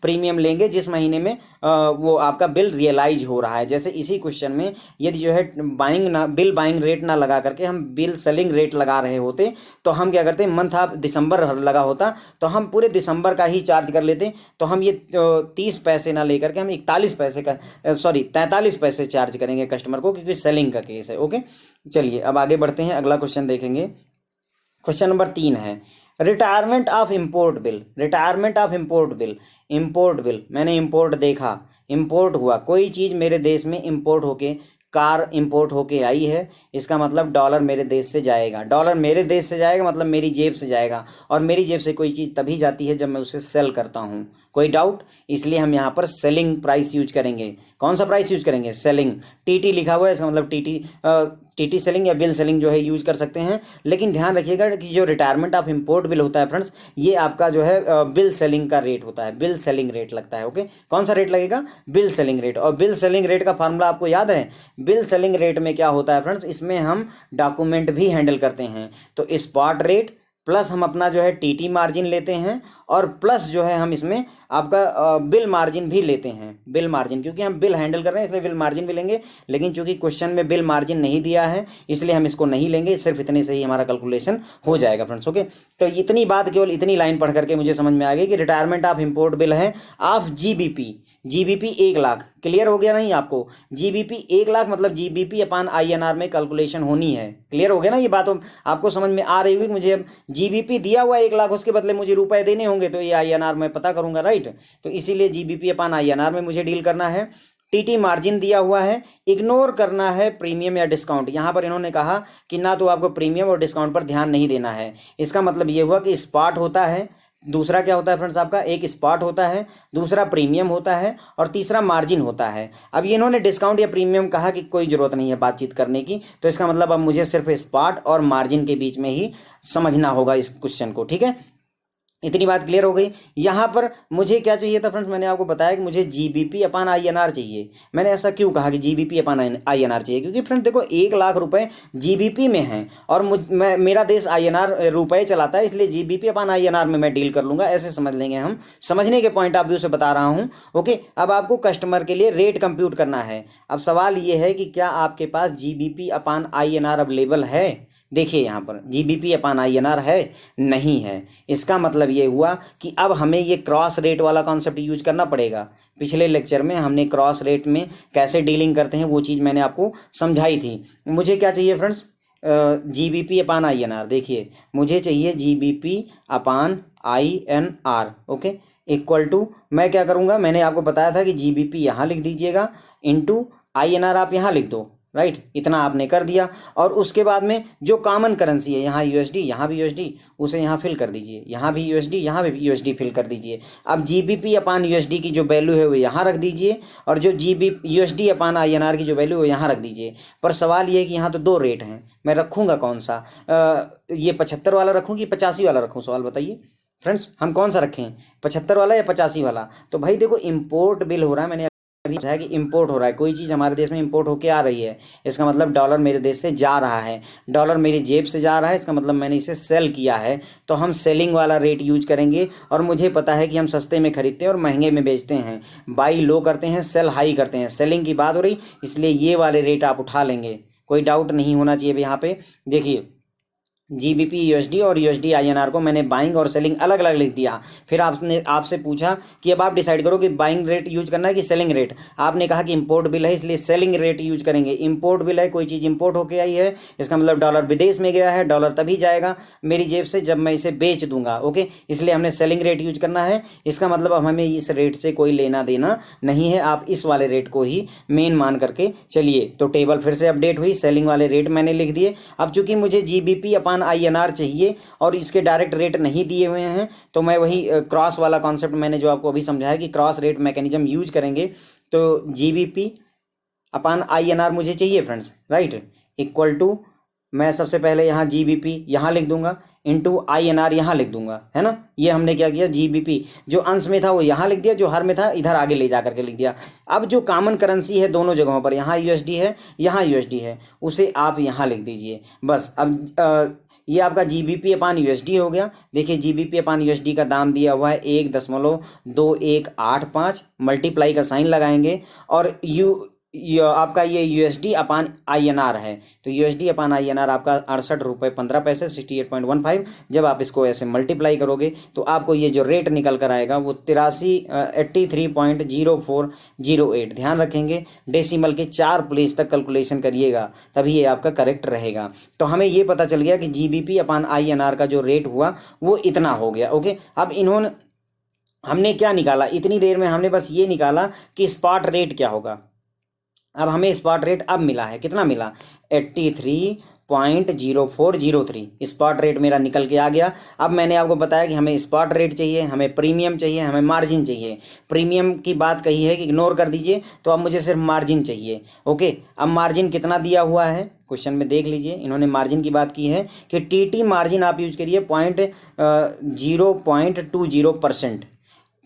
प्रीमियम लेंगे जिस महीने में वो आपका बिल रियलाइज हो रहा है। जैसे इसी क्वेश्चन में यदि जो है बिल बाइंग रेट ना लगा करके हम बिल सेलिंग रेट लगा रहे होते तो हम क्या करते, मंथ आप दिसंबर लगा होता तो हम पूरे दिसंबर का ही चार्ज कर लेते। तो हम ये 30 पैसे ना लेकर के हम 43 पैसे चार्ज करेंगे कस्टमर को, क्योंकि सेलिंग का केस है। ओके, चलिए अब आगे बढ़ते हैं, अगला क्वेश्चन देखेंगे। क्वेश्चन नंबर 3 है retirement of import bill. Import bill मैंने इम्पोर्ट देखा, इम्पोर्ट हुआ, कोई चीज़ मेरे देश में इम्पोर्ट होके, कार इम्पोर्ट होके आई है, इसका मतलब डॉलर मेरे देश से जाएगा। डॉलर मेरे देश से जाएगा मतलब मेरी जेब से जाएगा, और मेरी जेब से कोई चीज़ तभी जाती है जब मैं उसे सेल करता हूँ। कोई डाउट? इसलिए हम यहाँ पर सेलिंग प्राइस यूज करेंगे। कौन सा प्राइस यूज करेंगे? सेलिंग। टीटी लिखा हुआ है, इसका मतलब टीटी सेलिंग या बिल सेलिंग जो है यूज कर सकते हैं। लेकिन ध्यान रखिएगा कि जो रिटायरमेंट ऑफ इम्पोर्ट बिल होता है फ्रेंड्स, ये आपका जो है बिल सेलिंग का रेट होता है, बिल सेलिंग रेट लगता है। ओके, कौन सा रेट लगेगा? Bill selling rate. और बिल सेलिंग रेट का फार्मूला आपको याद है? बिल सेलिंग रेट में क्या होता है फ्रेंड्स, इसमें हम डॉक्यूमेंट भी हैंडल करते हैं। तो स्पॉट रेट प्लस हम अपना जो है टीटी मार्जिन लेते हैं, और प्लस जो है हम इसमें आपका बिल मार्जिन भी लेते हैं। बिल मार्जिन, क्योंकि हम बिल हैंडल कर रहे हैं इसलिए बिल मार्जिन भी लेंगे, लेकिन चूंकि क्वेश्चन में बिल मार्जिन नहीं दिया है इसलिए हम इसको नहीं लेंगे, सिर्फ इतने से ही हमारा कैलकुलेशन हो जाएगा फ्रेंड्स। ओके, तो इतनी बात, केवल इतनी लाइन पढ़ करके मुझे समझ में आ गई कि रिटायरमेंट ऑफ इम्पोर्ट बिल है of GBP. GBP 1 lakh, clear हो गया नहीं आपको? जीबीपी 1 लाख मतलब जीबीपी अपान आईएनआर में कैलकुलेशन होनी है। क्लियर हो गया ना ये बात? आपको समझ में आ रही होगी। मुझे अब जीबीपी दिया हुआ 1 लाख, उसके बदले मुझे रुपए देने होंगे, तो ये आईएनआर में पता करूंगा, राइट? तो इसीलिए जीबीपी अपान आईएनआर में मुझे डील करना है। टीटी मार्जिन दिया हुआ है, इग्नोर करना है प्रीमियम या डिस्काउंट। यहाँ पर इन्होंने कहा कि ना तो आपको प्रीमियम और डिस्काउंट पर ध्यान नहीं देना है। इसका मतलब ये हुआ कि स्पॉट होता है, दूसरा क्या होता है फ्रेंड्स आपका, एक स्पॉट होता है, दूसरा प्रीमियम होता है और तीसरा मार्जिन होता है। अब ये इन्होंने डिस्काउंट या प्रीमियम कहा कि कोई ज़रूरत नहीं है बातचीत करने की, तो इसका मतलब अब मुझे सिर्फ स्पॉट और मार्जिन के बीच में ही समझना होगा इस क्वेश्चन को, ठीक है? इतनी बात क्लियर हो गई। यहाँ पर मुझे क्या चाहिए था फ्रेंड्स, मैंने आपको बताया कि मुझे जीबीपी अपान आईएनआर चाहिए। मैंने ऐसा क्यों कहा कि जीबीपी अपान आईएनआर चाहिए? क्योंकि फ्रेंड्स देखो 1 लाख रुपए जीबीपी में हैं और मेरा देश आईएनआर रुपए चलाता है, इसलिए जीबीपी अपान आईएनआर में मैं डील कर लूँगा, ऐसे समझ लेंगे हम। समझने के पॉइंट ऑफ व्यू से बता रहा हूँ, ओके? अब आपको कस्टमर के लिए रेट कंप्यूट करना है। अब सवाल ये है कि क्या आपके पास जीबीपी अपान आईएनआर अवेलेबल है? देखिए यहाँ पर जीबीपी अपान आईएनआर है, नहीं है। इसका मतलब ये हुआ कि अब हमें ये क्रॉस रेट वाला कॉन्सेप्ट यूज करना पड़ेगा। पिछले लेक्चर में हमने क्रॉस रेट में कैसे डीलिंग करते हैं वो चीज़ मैंने आपको समझाई थी। मुझे क्या चाहिए फ्रेंड्स? GBP upon INR. देखिए मुझे चाहिए GBP upon INR, okay? Equal to मैं क्या करूँगा, मैंने आपको बताया था कि जीबीपी यहाँ लिख दीजिएगा, इनटू आईएनआर आप यहाँ लिख दो, राइट? इतना आपने कर दिया। और उसके बाद में जो कॉमन करेंसी है, यहाँ यूएसडी, यहाँ भी यूएसडी, उसे यहाँ फिल कर दीजिए, यहाँ भी यूएसडी, यहाँ भी यूएसडी फिल कर दीजिए। अब जीबीपी अपान यूएसडी की जो वैल्यू है वो यहाँ रख दीजिए और जो यूएसडी अपान आईएनआर की जो वैल्यू है वो यहाँ रख दीजिए। पर सवाल ये है कि यहाँ तो 2 रेट हैं, मैं रखूँगा कौन सा? ये 75 वाला रखूँ कि 85 वाला रखूँ? सवाल बताइए फ्रेंड्स, हम कौन सा रखें, 75 वाला या 85 वाला? तो भाई देखो इम्पोर्ट बिल हो रहा है, मैंने अभी है कि इंपोर्ट हो रहा है, कोई चीज़ हमारे देश में इंपोर्ट होके आ रही है, इसका मतलब डॉलर मेरे देश से जा रहा है, डॉलर मेरी जेब से जा रहा है, इसका मतलब मैंने इसे सेल किया है। तो हम सेलिंग वाला रेट यूज करेंगे और मुझे पता है कि हम सस्ते में खरीदते हैं और महंगे में बेचते हैं। बाई लो करते हैं, सेल हाई करते हैं, सेलिंग की बात हो रही, इसलिए ये वाले रेट आप उठा लेंगे, कोई डाउट नहीं होना चाहिए। यहाँ पे देखिए जीबीपी यूएसडी और यूएसडी आईएनआर को मैंने बाइंग और सेलिंग अलग अलग लिख दिया। फिर आपसे पूछा कि अब आप डिसाइड करो कि बाइंग रेट यूज करना है कि सेलिंग रेट। आपने कहा कि इंपोर्ट बिल है इसलिए सेलिंग रेट यूज करेंगे। इंपोर्ट बिल है, कोई चीज़ इंपोर्ट होके आई है, इसका मतलब डॉलर विदेश में गया है, डॉलर तभी जाएगा मेरी जेब से जब मैं इसे बेच दूंगा, ओके? इसलिए हमने सेलिंग रेट यूज करना है। इसका मतलब अब हमें इस रेट से कोई लेना देना नहीं है, आप इस वाले रेट को ही मेन मान करके चलिए। तो टेबल फिर से अपडेट हुई, सेलिंग वाले रेट मैंने लिख दिए। अब चूंकि मुझे जीबीपी अपान आईएनआर चाहिए और इसके डायरेक्ट रेट नहीं दिए हुए हैं, तो मैं वही क्रॉस वाला कॉन्सेप्ट मैंने जो आपको अभी समझाया कि क्रॉस रेट मैकेनिज्म यूज करेंगे। तो जीबीपी अपान आईएनआर मुझे चाहिए फ्रेंड्स, राइट? इक्वल टू मैं सबसे पहले यहाँ जीबीपी यहाँ लिख दूंगा, इनटू आईएनआर यहाँ लिख दूंगा, है ना? ये हमने क्या किया, जीबीपी जो अंश में था वो यहाँ लिख दिया, जो हर में था इधर आगे ले जा करके लिख दिया। अब जो कॉमन करेंसी है दोनों जगहों पर, यहाँ यूएसडी है, यहाँ यूएसडी है, उसे आप यहाँ लिख दीजिए बस। अब ये आपका जीबीपी अपान यूएसडी हो गया। देखिए जीबीपी अपान यूएसडी का दाम दिया हुआ है 1.2185, मल्टीप्लाई का साइन लगाएंगे और आपका ये यूएसडी अपान आईएनआर है, तो यूएसडी अपान आईएनआर आपका 68.15 68.15। जब आप इसको ऐसे मल्टीप्लाई करोगे तो आपको ये जो रेट निकल कर आएगा वो 83.0408। ध्यान रखेंगे डेसिमल के 4 प्लेस तक कैलकुलेशन करिएगा, तभी ये आपका करेक्ट रहेगा। तो हमें ये पता चल गया कि जीबीपी अपान आईएनआर का जो रेट हुआ वो इतना हो गया, ओके? अब हमने क्या निकाला इतनी देर में? हमने बस ये निकाला कि स्पॉट रेट क्या होगा। अब हमें स्पॉट रेट अब मिला है, कितना मिला? 83.0403 स्पॉट रेट मेरा निकल के आ गया। अब मैंने आपको बताया कि हमें स्पॉट रेट चाहिए, हमें प्रीमियम चाहिए, हमें मार्जिन चाहिए। प्रीमियम की बात कही है कि इग्नोर कर दीजिए, तो अब मुझे सिर्फ मार्जिन चाहिए, ओके? अब मार्जिन कितना दिया हुआ है क्वेश्चन में देख लीजिए, इन्होंने मार्जिन की बात की है कि टीटी मार्जिन आप यूज करिए 0.20%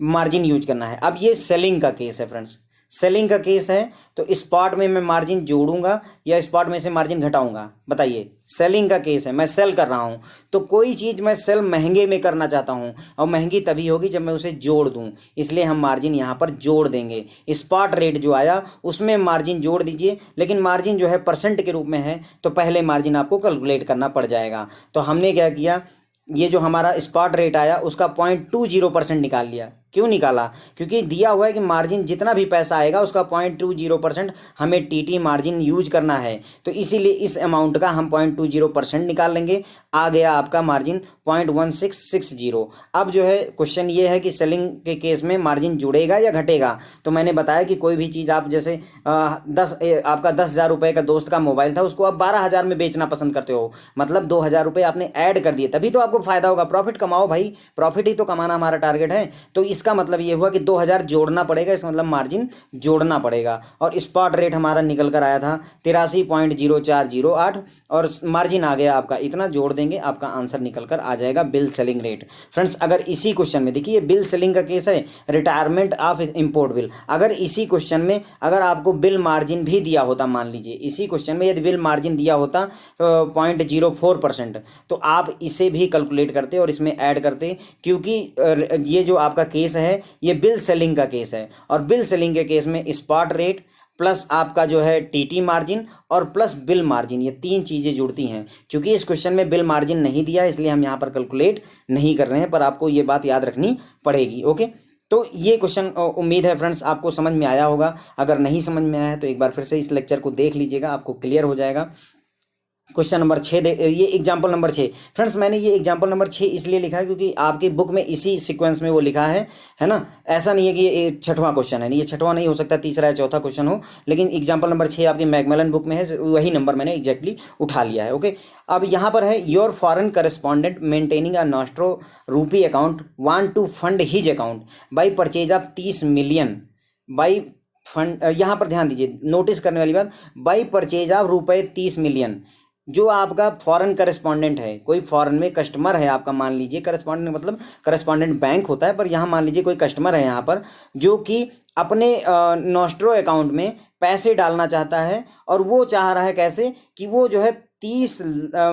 मार्जिन यूज करना है। अब ये सेलिंग का केस है फ्रेंड्स, सेलिंग का केस है, तो स्पॉट में मैं मार्जिन जोड़ूंगा या स्पॉट में से मार्जिन घटाऊंगा? बताइए, सेलिंग का केस है, मैं सेल कर रहा हूं, तो कोई चीज़ मैं सेल महंगे में करना चाहता हूं और महंगी तभी होगी जब मैं उसे जोड़ दूं, इसलिए हम मार्जिन यहां पर जोड़ देंगे। स्पॉट रेट जो आया उसमें मार्जिन जोड़ दीजिए, लेकिन मार्जिन जो है परसेंट के रूप में है, तो पहले मार्जिन आपको कैलकुलेट करना पड़ जाएगा। तो हमने क्या किया, ये जो हमारा स्पॉट रेट आया उसका 0.20% निकाल लिया, क्यों निकाला? क्योंकि दिया हुआ है कि मार्जिन जितना भी पैसा आएगा उसका 0.20% हमें टीटी मार्जिन यूज करना है, तो इसीलिए इस अमाउंट का हम 0.20% निकाल लेंगे। आ गया आपका मार्जिन 0.1660। अब जो है क्वेश्चन ये है कि सेलिंग के केस में मार्जिन जुड़ेगा या घटेगा। तो मैंने बताया कि कोई भी चीज़ आप जैसे आपका 10,000 रुपये का दोस्त का मोबाइल था, उसको आप 12,000 में बेचना पसंद करते हो, मतलब 2,000 रुपये आपने ऐड कर दिए, तभी तो आपको फायदा होगा। प्रॉफिट कमाओ भाई, प्रॉफिट ही तो कमाना हमारा टारगेट है। तो इसका मतलब ये हुआ कि 2,000 जोड़ना पड़ेगा, इसका मतलब मार्जिन जोड़ना पड़ेगा। और स्पॉट रेट हमारा निकल कर आया था 83.0408 और मार्जिन आ गया आपका इतना, जोड़ देंगे आपका आंसर निकल कर आ जाएगा बिल सेलिंग रेट। फ्रेंड्स अगर इसी क्वेश्चन में देखिए बिल सेलिंग का केस है, रिटायरमेंट ऑफ इंपोर्ट बिल, अगर इसी क्वेश्चन में अगर आपको बिल मार्जिन भी दिया होता, मान लीजिए इसी क्वेश्चन में यदि बिल मार्जिन दिया होता 0.04%, तो आप इसे भी कैलकुलेट करते और इसमें ऐड करते, क्योंकि ये जो आपका केस है ये बिल सेलिंग का केस है, और बिल सेलिंग के केस में स्पॉट रेट प्लस आपका जो है टीटी मार्जिन और प्लस बिल मार्जिन, ये तीन चीज़ें जुड़ती हैं। क्योंकि इस क्वेश्चन में बिल मार्जिन नहीं दिया इसलिए हम यहाँ पर कैलकुलेट नहीं कर रहे हैं, पर आपको ये बात याद रखनी पड़ेगी। ओके, तो ये क्वेश्चन उम्मीद है फ्रेंड्स आपको समझ में आया होगा। अगर नहीं समझ में आया है तो एक बार फिर से इस लेक्चर को देख लीजिएगा, आपको क्लियर हो जाएगा। क्वेश्चन नंबर 6 ये एग्जाम्पल नंबर 6। फ्रेंड्स मैंने ये एग्जाम्पल नंबर 6 इसलिए लिखा है क्योंकि आपकी बुक में इसी सीक्वेंस में वो लिखा है ना। ऐसा नहीं है कि ये छठवां क्वेश्चन है, ये छठवां नहीं हो सकता, तीसरा या चौथा क्वेश्चन हो, लेकिन एग्जाम्पल नंबर 6 आपकी मैकमिलन बुक में है, वही नंबर मैंने एग्जैक्टली उठा लिया है। ओके, अब यहाँ पर है your foreign correspondent maintaining a nostro rupee account want to fund his account by purchase of 30 million by fund, यहाँ पर ध्यान दीजिए, नोटिस करने वाली बात, बाई परचेज ऑफ रुपये 30 मिलियन। जो आपका फॉरेन करेस्पॉन्डेंट है, कोई फॉरेन में कस्टमर है आपका, मान लीजिए करेस्पॉन्डेंट मतलब करेस्पॉन्डेंट बैंक होता है, पर यहाँ मान लीजिए कोई कस्टमर है यहाँ पर जो कि अपने नॉस्ट्रो अकाउंट में पैसे डालना चाहता है, और वो चाह रहा है कैसे कि वो जो है 30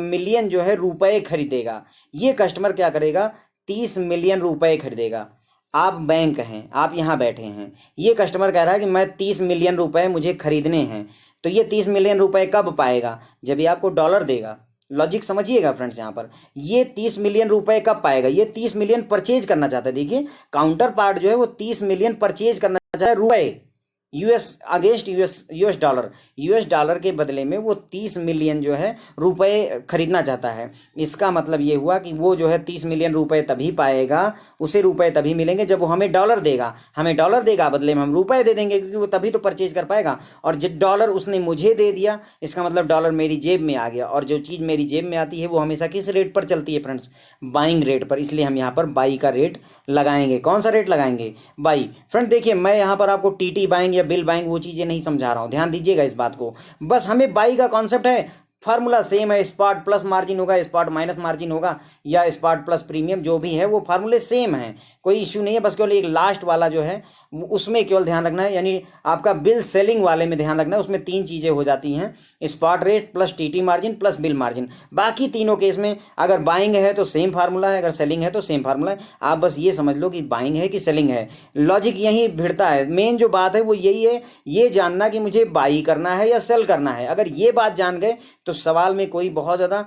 मिलियन जो है रुपए खरीदेगा। ये कस्टमर क्या करेगा, 30 मिलियन रुपए खरीदेगा। आप बैंक हैं, आप यहाँ बैठे हैं, ये कस्टमर कह रहा है कि मैं 30 मिलियन रुपए मुझे खरीदने हैं। तो ये 30 मिलियन रुपए कब पाएगा, जब ये आपको डॉलर देगा। लॉजिक समझिएगा फ्रेंड्स, यहाँ पर ये 30 मिलियन रुपए कब पाएगा, ये 30 मिलियन परचेज करना चाहता है। देखिए काउंटर पार्ट जो है वो 30 मिलियन परचेज करना चाहता है रुपए, यूएस अगेंस्ट यूएस डॉलर के बदले में वो 30 मिलियन जो है रुपए खरीदना चाहता है। इसका मतलब ये हुआ कि वो जो है 30 मिलियन रुपए तभी पाएगा, उसे रुपए तभी मिलेंगे जब वो हमें डॉलर देगा, बदले में हम रुपए दे देंगे, क्योंकि वो तभी तो परचेज कर पाएगा। और जब डॉलर उसने मुझे दे दिया, इसका मतलब डॉलर मेरी जेब में आ गया, और जो चीज़ मेरी जेब में आती है वो हमेशा किस रेट पर चलती है फ्रेंड्स, बाइंग रेट पर। इसलिए हम यहाँ पर बाई का रेट लगाएंगे। कौन सा रेट लगाएंगे, बाई। फ्रेंड देखिए मैं यहाँ पर आपको टीटी बाइंग या बिल बाइंग वो चीज़ें नहीं समझा रहा हूँ, ध्यान दीजिएगा इस बात को। बस हमें बाई का कॉन्सेप्ट है, फार्मूला सेम है, स्पॉट प्लस मार्जिन होगा, स्पॉट माइनस मार्जिन होगा, या स्पॉट प्लस प्रीमियम, जो भी है वो फार्मूले सेम है, कोई इश्यू नहीं है। बस केवल एक लास्ट वाला जो है उसमें केवल ध्यान रखना है, यानी आपका बिल सेलिंग वाले में ध्यान रखना है, उसमें तीन चीज़ें हो जाती हैं, spot rate plus TT margin plus bill margin. बाकी तीनों केस में अगर बाइंग है तो सेम फार्मूला है, अगर सेलिंग है तो सेम फार्मूला है। आप बस ये समझ लो कि बाइंग है कि सेलिंग है, लॉजिक यही भिड़ता है। मेन जो बात है वो यही है, ये जानना कि मुझे बाई करना है या सेल करना है। अगर ये बात जान गए तो सवाल में कोई बहुत ज़्यादा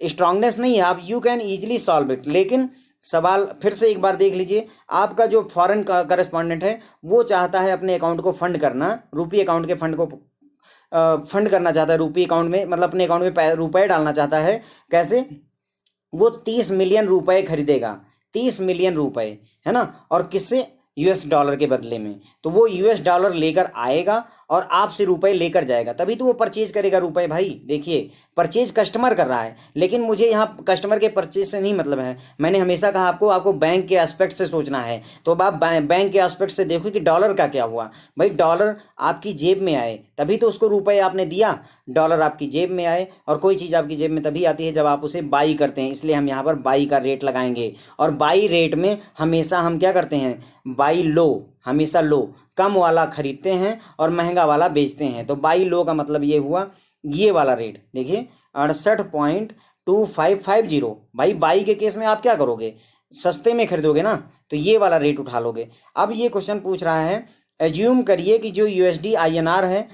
स्ट्रांगनेस नहीं है, आप you can easily solve it. लेकिन सवाल फिर से एक बार देख लीजिए, आपका जो फॉरेन करेस्पॉन्डेंट है वो चाहता है अपने अकाउंट को फंड करना, रुपी अकाउंट के फंड को फंड करना चाहता है, रुपी अकाउंट में मतलब अपने अकाउंट में रुपए डालना चाहता है। कैसे, वो 30 मिलियन रुपए खरीदेगा, 30 मिलियन रुपए, है ना, और किससे, यूएस डॉलर के बदले में। तो वो यूएस डॉलर लेकर आएगा और आपसे रुपए लेकर जाएगा, तभी तो वो परचेज करेगा रुपए। भाई देखिए परचेज कस्टमर कर रहा है, लेकिन मुझे यहाँ कस्टमर के परचेज से नहीं मतलब है। मैंने हमेशा कहा आपको बैंक के एस्पेक्ट से सोचना है। तो अब आप बैंक के एस्पेक्ट से देखो कि डॉलर का क्या हुआ। भाई डॉलर आपकी जेब में आए तभी तो उसको रुपए आपने दिया, डॉलर आपकी जेब में आए, और कोई चीज़ आपकी जेब में तभी आती है जब आप उसे बाई करते हैं। इसलिए हम यहाँ पर बाई का रेट लगाएंगे, और बाई रेट में हमेशा हम क्या करते हैं, बाई लो, हमेशा लो, कम वाला खरीदते हैं और महंगा वाला बेचते हैं। तो बाई लो का मतलब ये हुआ, ये वाला रेट देखिए 68.2550। भाई बाई के केस में आप क्या करोगे, सस्ते में खरीदोगे ना, तो ये वाला रेट उठा लोगे। अब ये क्वेश्चन पूछ रहा है, एज्यूम करिए कि जो यूएसडी आईएनआर है,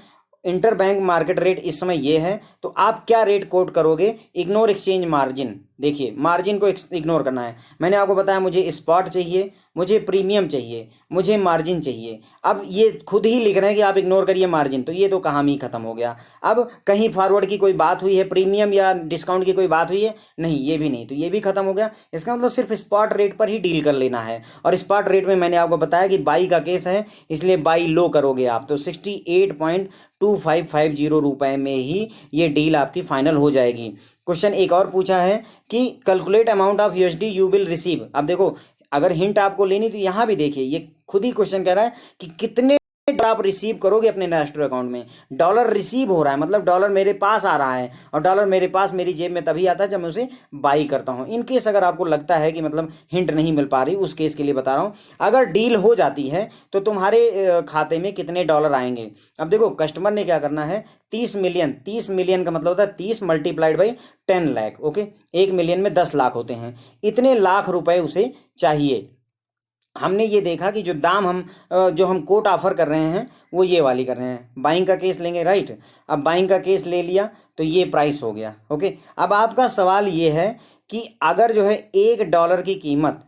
इंटर बैंक मार्केट रेट इस समय ये है, तो आप क्या रेट कोट करोगे, इग्नोर एक्सचेंज मार्जिन। देखिए मार्जिन को इग्नोर करना है। मैंने आपको बताया मुझे स्पॉट चाहिए, मुझे प्रीमियम चाहिए, मुझे मार्जिन चाहिए। अब ये खुद ही लिख रहे हैं कि आप इग्नोर करिए मार्जिन, तो ये तो कहानी ही खत्म हो गया। अब कहीं फॉरवर्ड की कोई बात हुई है, प्रीमियम या डिस्काउंट की कोई बात हुई है? नहीं, ये भी नहीं, तो ये भी खत्म हो गया। इसका मतलब सिर्फ स्पॉट रेट पर ही डील कर लेना है। और स्पॉट रेट में मैंने आपको बताया कि बाई का केस है, इसलिए बाई लो करोगे आप तो 68.2550 रुपए में ही ये डील आपकी फाइनल हो जाएगी। क्वेश्चन एक और पूछा है कि calculate amount of USD you will receive. अब देखो, अगर हिंट आपको लेनी तो यहाँ भी देखिए, ये खुद ही क्वेश्चन कह रहा है कि कितने डॉलर आप रिसीव करोगे अपने नेस्ट्रो अकाउंट में। डॉलर रिसीव हो रहा है मतलब डॉलर मेरे पास आ रहा है, और डॉलर मेरे पास मेरी जेब में तभी आता है जब मैं उसे बाई करता हूँ। इन केस अगर आपको लगता है कि मतलब हिंट नहीं मिल पा रही, उस केस के लिए बता रहा हूँ। अगर डील हो जाती है तो तुम्हारे खाते में कितने डॉलर आएंगे। अब देखो, कस्टमर ने क्या करना है, 30 मिलियन, 30 मिलियन का मतलब होता है 30 multiplied by 10 lakh. Okay, 1 million में 10 लाख होते हैं, इतने लाख रुपए उसे चाहिए। हमने ये देखा कि जो दाम जो हम कोट ऑफर कर रहे हैं वो ये वाली कर रहे हैं, बाइंग का केस लेंगे, राइट। अब बाइंग का केस ले लिया तो ये प्राइस हो गया। ओके, अब आपका सवाल ये है कि अगर जो है $1 की कीमत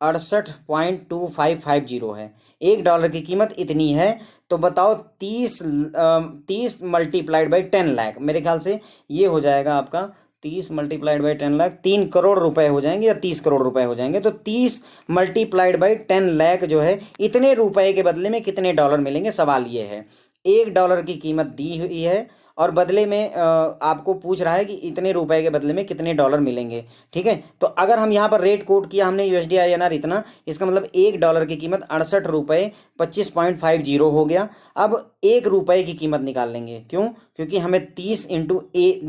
68.2550 है, $1 की कीमत इतनी है, तो बताओ 30 मल्टीप्लाइड बाई 10 लाख, मेरे ख्याल से ये हो जाएगा आपका 30 मल्टीप्लाइड बाई 10 लाख 3 करोड़ रुपए हो जाएंगे या 30 करोड़ रुपए हो जाएंगे। तो 30 मल्टीप्लाइड बाई 10 लाख जो है, इतने रुपए के बदले में कितने डॉलर मिलेंगे, सवाल ये है। $1 की कीमत दी हुई है और बदले में आपको पूछ रहा है कि इतने रुपए के बदले में कितने डॉलर मिलेंगे। ठीक है, तो अगर हम यहाँ पर रेट कोट किया हमने यूएसडी INR इतना, इसका मतलब $1 की कीमत 68.2550 हो गया। अब ₹1 की कीमत निकाल लेंगे, क्यों? क्योंकि हमें 30 इंटू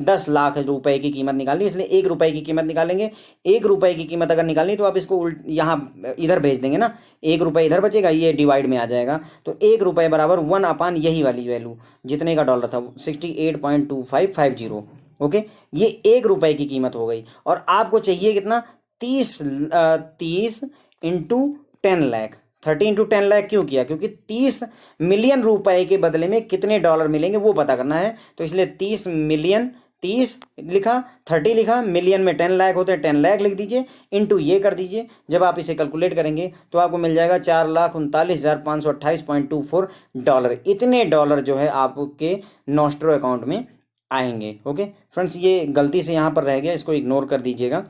10 लाख रुपए की कीमत निकालनी, इसलिए ₹1 की कीमत निकालेंगे। ₹1 की कीमत अगर निकालनी तो आप इसको यहाँ इधर भेज देंगे ना, ₹1 इधर बचेगा, ये डिवाइड में आ जाएगा। तो ₹1 बराबर 1 अपान यही वाली वैल्यू जितने का डॉलर था 68.2550। ओके, ये ₹1 की कीमत हो गई। और आपको चाहिए कितना? 30 इंटू 10 लाख। 30 इंटू 10 लाख क्यों किया? क्योंकि 30 मिलियन रुपए के बदले में कितने डॉलर मिलेंगे वो पता करना है। तो इसलिए 30 मिलियन, 30 लिखा, 30 लिखा, मिलियन में 10 लाख होते हैं, 10 लाख लिख दीजिए, इंटू ये कर दीजिए। जब आप इसे कैलकुलेट करेंगे तो आपको मिल जाएगा 4,39,528.24 डॉलर। इतने डॉलर जो है आपके नॉस्ट्रो अकाउंट में आएंगे। ओके फ्रेंड्स, ये गलती से यहाँ पर रह गया, इसको इग्नोर कर दीजिएगा।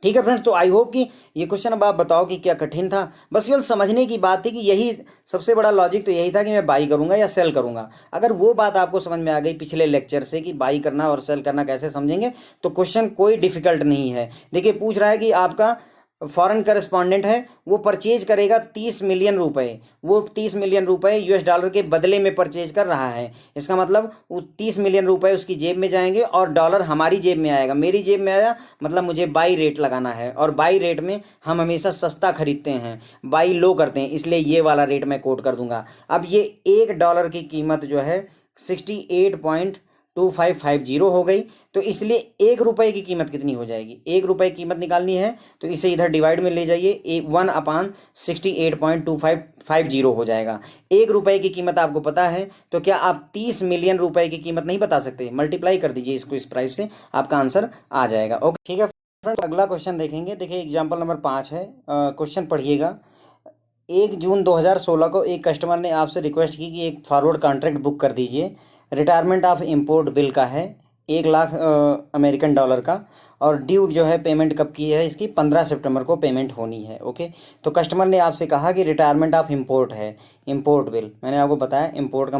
ठीक है फ्रेंड्स, तो आई होप कि ये क्वेश्चन अब आप बताओ कि क्या कठिन था। बस केवल समझने की बात थी कि यही सबसे बड़ा लॉजिक तो यही था कि मैं बाई करूंगा या सेल करूंगा। अगर वो बात आपको समझ में आ गई पिछले लेक्चर से कि बाई करना और सेल करना कैसे समझेंगे, तो क्वेश्चन कोई डिफिकल्ट नहीं है। देखिए, पूछ रहा है कि आपका फॉरेन करस्पॉन्डेंट है, वो परचेज करेगा 30 मिलियन रुपए, वो 30 मिलियन रुपए US डॉलर के बदले में परचेज कर रहा है। इसका मतलब वो 30 मिलियन रुपए उसकी जेब में जाएंगे और डॉलर हमारी जेब में आएगा। मेरी जेब में आया मतलब मुझे बाई रेट लगाना है, और बाई रेट में हम हमेशा सस्ता खरीदते हैं, बाई लो करते हैं, इसलिए ये वाला रेट मैं कोट कर दूंगा। अब ये $1 की कीमत जो है 68.2550 हो गई, तो इसलिए ₹1 की कीमत कितनी हो जाएगी? ₹1 की कीमत निकालनी है तो इसे इधर डिवाइड में ले जाइए, 1 अपान 68.2550 हो जाएगा। ₹1 की कीमत आपको पता है, तो क्या आप 30 मिलियन रुपए की कीमत नहीं बता सकते? मल्टीप्लाई कर दीजिए इसको इस प्राइस से, आपका आंसर आ जाएगा। ओके, ठीक है फ्रेंड, अगला क्वेश्चन देखेंगे। देखिए, एग्जाम्पल नंबर 5 है, क्वेश्चन पढ़िएगा। 1 जून 2016 को एक कस्टमर ने आपसे रिक्वेस्ट की कि एक फॉरवर्ड कॉन्ट्रैक्ट बुक कर दीजिए। रिटायरमेंट ऑफ इम्पोर्ट बिल का है, 1 लाख अमेरिकन डॉलर का, और ड्यू जो है पेमेंट कब की है इसकी? 15 सितंबर को पेमेंट होनी है। ओके, तो कस्टमर ने आपसे कहा कि रिटायरमेंट ऑफ इम्पोर्ट है, इम्पोर्ट बिल। मैंने आपको बताया इम्पोर्ट का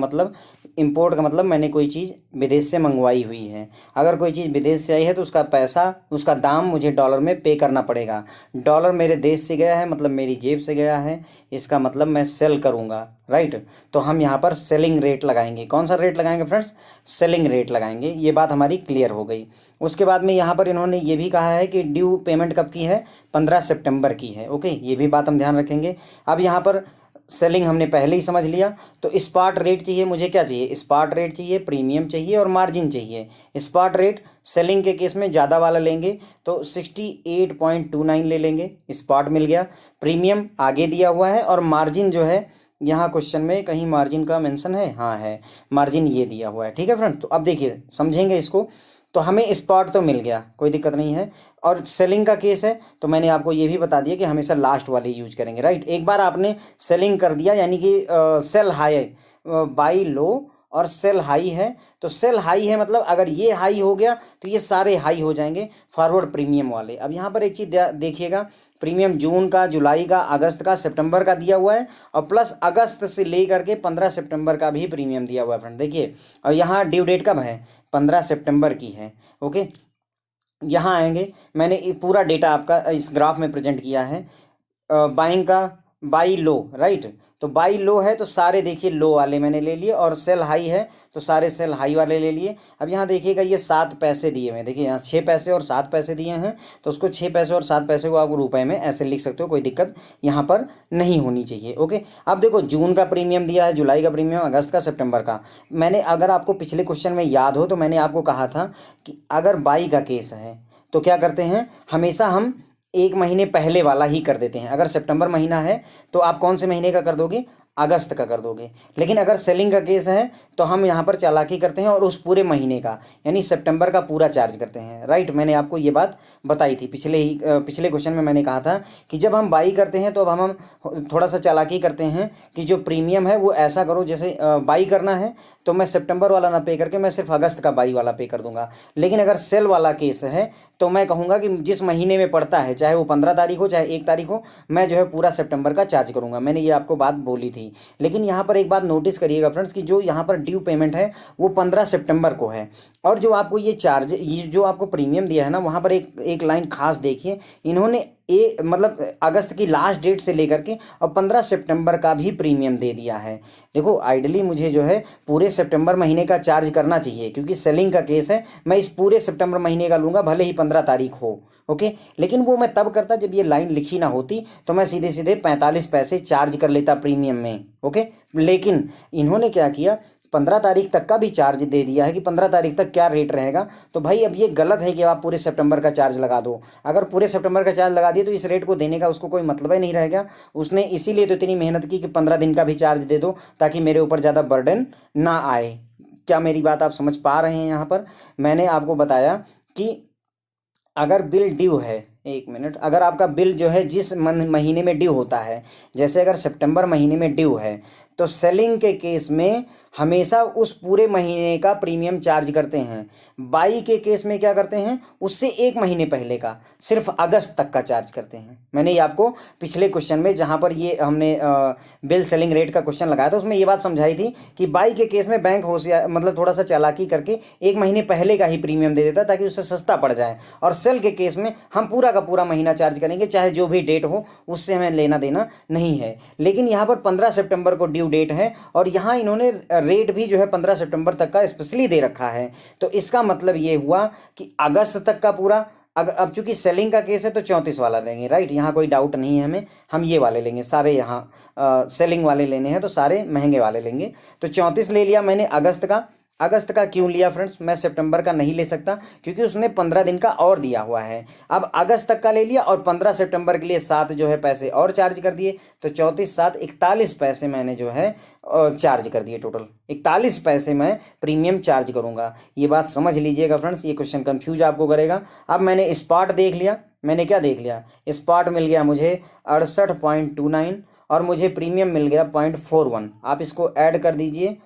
मतलब मैंने कोई चीज़ विदेश से मंगवाई हुई है। अगर कोई चीज़ विदेश से आई है तो उसका पैसा, उसका दाम मुझे डॉलर में पे करना पड़ेगा। डॉलर मेरे देश से गया है मतलब मेरी जेब से गया है, इसका मतलब मैं सेल करूँगा, राइट। तो हम यहाँ पर सेलिंग रेट लगाएंगे। कौन सा रेट लगाएंगे फ्रेंड्स? सेलिंग रेट लगाएंगे। ये बात हमारी क्लियर हो गई। उसके बाद में यहाँ पर इन्होंने ये भी कहा है कि ड्यू पेमेंट कब की है? 15 सितंबर की है। ओके, ये भी बात हम ध्यान रखेंगे। अब यहाँ पर सेलिंग हमने पहले ही समझ लिया, तो स्पॉट रेट चाहिए मुझे। क्या चाहिए? स्पॉट रेट चाहिए, प्रीमियम चाहिए और मार्जिन चाहिए। स्पॉट रेट सेलिंग के केस में ज़्यादा वाला लेंगे तो 68.29 ले लेंगे, स्पॉट मिल गया। प्रीमियम आगे दिया हुआ है, और मार्जिन जो है यहाँ क्वेश्चन में कहीं मार्जिन का मेंशन है, हाँ है, मार्जिन ये दिया हुआ है। ठीक है फ्रेंड, तो अब देखिए समझेंगे इसको। तो हमें स्पॉट तो मिल गया, कोई दिक्कत नहीं है। और सेलिंग का केस है तो मैंने आपको ये भी बता दिया कि हमेशा लास्ट वाले यूज करेंगे, राइट। एक बार आपने सेलिंग कर दिया यानी कि सेल हाई, बाई लो और सेल हाई है, तो सेल हाई है मतलब अगर ये हाई हो गया तो ये सारे हाई हो जाएंगे फॉरवर्ड प्रीमियम वाले। अब यहाँ पर एक चीज़ देखिएगा, प्रीमियम जून का, जुलाई का, अगस्त का, सितंबर का दिया हुआ है और प्लस अगस्त से लेकर के 15 सितंबर का भी प्रीमियम दिया हुआ है फ्रेंड, देखिए। और यहाँ ड्यू डेट कब है, 15 सितंबर की है, ओके। यहाँ आएंगे, मैंने ये पूरा डेटा आपका इस ग्राफ में प्रेजेंट किया है। बाइंग का बाई लो, राइट, तो बाई लो है तो सारे देखिए लो वाले मैंने ले लिए, और सेल हाई है तो सारे सेल हाई वाले ले लिए। अब यहाँ देखिएगा ये 7 पैसे दिए हुए हैं, देखिए यहाँ 6 पैसे और 7 पैसे दिए हैं, तो उसको 6 पैसे और 7 पैसे को आप रुपए में ऐसे लिख सकते हो, कोई दिक्कत यहाँ पर नहीं होनी चाहिए, ओके। अब देखो जून का प्रीमियम दिया है, जुलाई का प्रीमियम, अगस्त का, सितंबर का। मैंने, अगर आपको पिछले क्वेश्चन में याद हो तो मैंने आपको कहा था कि अगर बाई का केस है तो क्या करते हैं, हमेशा हम एक महीने पहले वाला ही कर देते हैं। अगर सितंबर महीना है तो आप कौन से महीने का कर दोगे, अगस्त का कर दोगे। लेकिन अगर सेलिंग का केस है तो हम यहाँ पर चालाकी करते हैं और उस पूरे महीने का यानी सितंबर का पूरा चार्ज करते हैं, राइट। मैंने आपको ये बात बताई थी पिछले क्वेश्चन में, मैंने कहा था कि जब हम बाई करते हैं तो अब हम थोड़ा सा चालाकी करते हैं कि जो प्रीमियम है वो ऐसा करो, जैसे बाई करना है तो मैं सितंबर वाला ना पे करके मैं सिर्फ अगस्त का बाई वाला पे कर दूंगा। लेकिन अगर सेल वाला केस है तो मैं कहूँगा कि जिस महीने में पड़ता है, चाहे वो 15 तारीख हो चाहे 1 तारीख हो, मैं जो है पूरा सितंबर का चार्ज करूँगा। मैंने ये आपको बात बोली थी। लेकिन यहाँ पर एक बात नोटिस करिएगा फ्रेंड्स कि जो यहाँ पर ड्यू पेमेंट है वो 15 सितंबर को है, और जो आपको ये चार्ज, ये जो आपको प्रीमियम दिया है ना, वहाँ पर एक लाइन खास देखिए, इन्होंने मतलब अगस्त की लास्ट डेट से लेकर के और 15 सितंबर का भी प्रीमियम दे दिया है। देखो आइडली मुझे जो है पूरे सितंबर महीने का चार्ज करना चाहिए, क्योंकि सेलिंग का केस है, मैं इस पूरे सितंबर महीने का लूँगा भले ही 15 तारीख हो, ओके। लेकिन वो मैं तब करता जब ये लाइन लिखी ना होती, तो मैं सीधे सीधे 45 पैसे चार्ज कर लेता प्रीमियम में, ओके। लेकिन इन्होंने क्या किया, 15 तारीख तक का भी चार्ज दे दिया है कि 15 तारीख तक क्या रेट रहेगा। तो भाई अब ये गलत है कि आप पूरे सितंबर का चार्ज लगा दो। अगर पूरे सितंबर का चार्ज लगा दिए तो इस रेट को देने का उसको कोई मतलब ही नहीं रहेगा। उसने इसीलिए तो इतनी मेहनत की कि 15 दिन का भी चार्ज दे दो ताकि मेरे ऊपर ज़्यादा बर्डन ना आए। क्या मेरी बात आप समझ पा रहे हैं? यहाँ पर मैंने आपको बताया कि अगर बिल ड्यू है, एक मिनट, अगर आपका बिल जो है जिस महीने में ड्यू होता है, जैसे अगर सितंबर महीने में ड्यू है तो सेलिंग के केस में हमेशा उस पूरे महीने का प्रीमियम चार्ज करते हैं। बाई के केस में क्या करते हैं, उससे एक महीने पहले का, सिर्फ अगस्त तक का चार्ज करते हैं। मैंने ये आपको पिछले क्वेश्चन में, जहाँ पर ये हमने बिल सेलिंग रेट का क्वेश्चन लगाया था, उसमें ये बात समझाई थी कि बाई के केस में बैंक होशियार, मतलब थोड़ा सा चालाकी करके एक महीने पहले का ही प्रीमियम दे देता ताकि उससे सस्ता पड़ जाए। और सेल के केस में हम पूरा का पूरा महीना चार्ज करेंगे, चाहे जो भी डेट हो, उससे हमें लेना देना नहीं है। लेकिन यहाँ पर 15 सितंबर को ड्यू डेट है और यहाँ इन्होंने रेट भी जो है 15 सितंबर तक का स्पेशली दे रखा है। तो इसका मतलब ये हुआ कि अगस्त तक का पूरा, अब चूंकि सेलिंग का केस है तो 34 वाला लेंगे, राइट। यहाँ कोई डाउट नहीं है हमें, हम ये वाले लेंगे सारे। यहाँ सेलिंग वाले लेने हैं तो सारे महंगे वाले लेंगे। तो 34 ले लिया मैंने अगस्त का। अगस्त का क्यों लिया फ्रेंड्स, मैं सितंबर का नहीं ले सकता क्योंकि उसने 15 दिन का और दिया हुआ है। अब अगस्त तक का ले लिया और 15 सितंबर के लिए 7 जो है पैसे और चार्ज कर दिए, तो 34 7 41 पैसे मैंने जो है चार्ज कर दिए। टोटल 41 पैसे मैं प्रीमियम चार्ज करूंगा। ये बात समझ लीजिएगा फ्रेंड्स, ये क्वेश्चन कंफ्यूज आपको करेगा। अब मैंने स्पॉट देख लिया, मैंने क्या देख लिया, स्पॉट मिल गया मुझे 68.29 और मुझे प्रीमियम मिल गया 0.41। आप इसको ऐड कर दीजिए,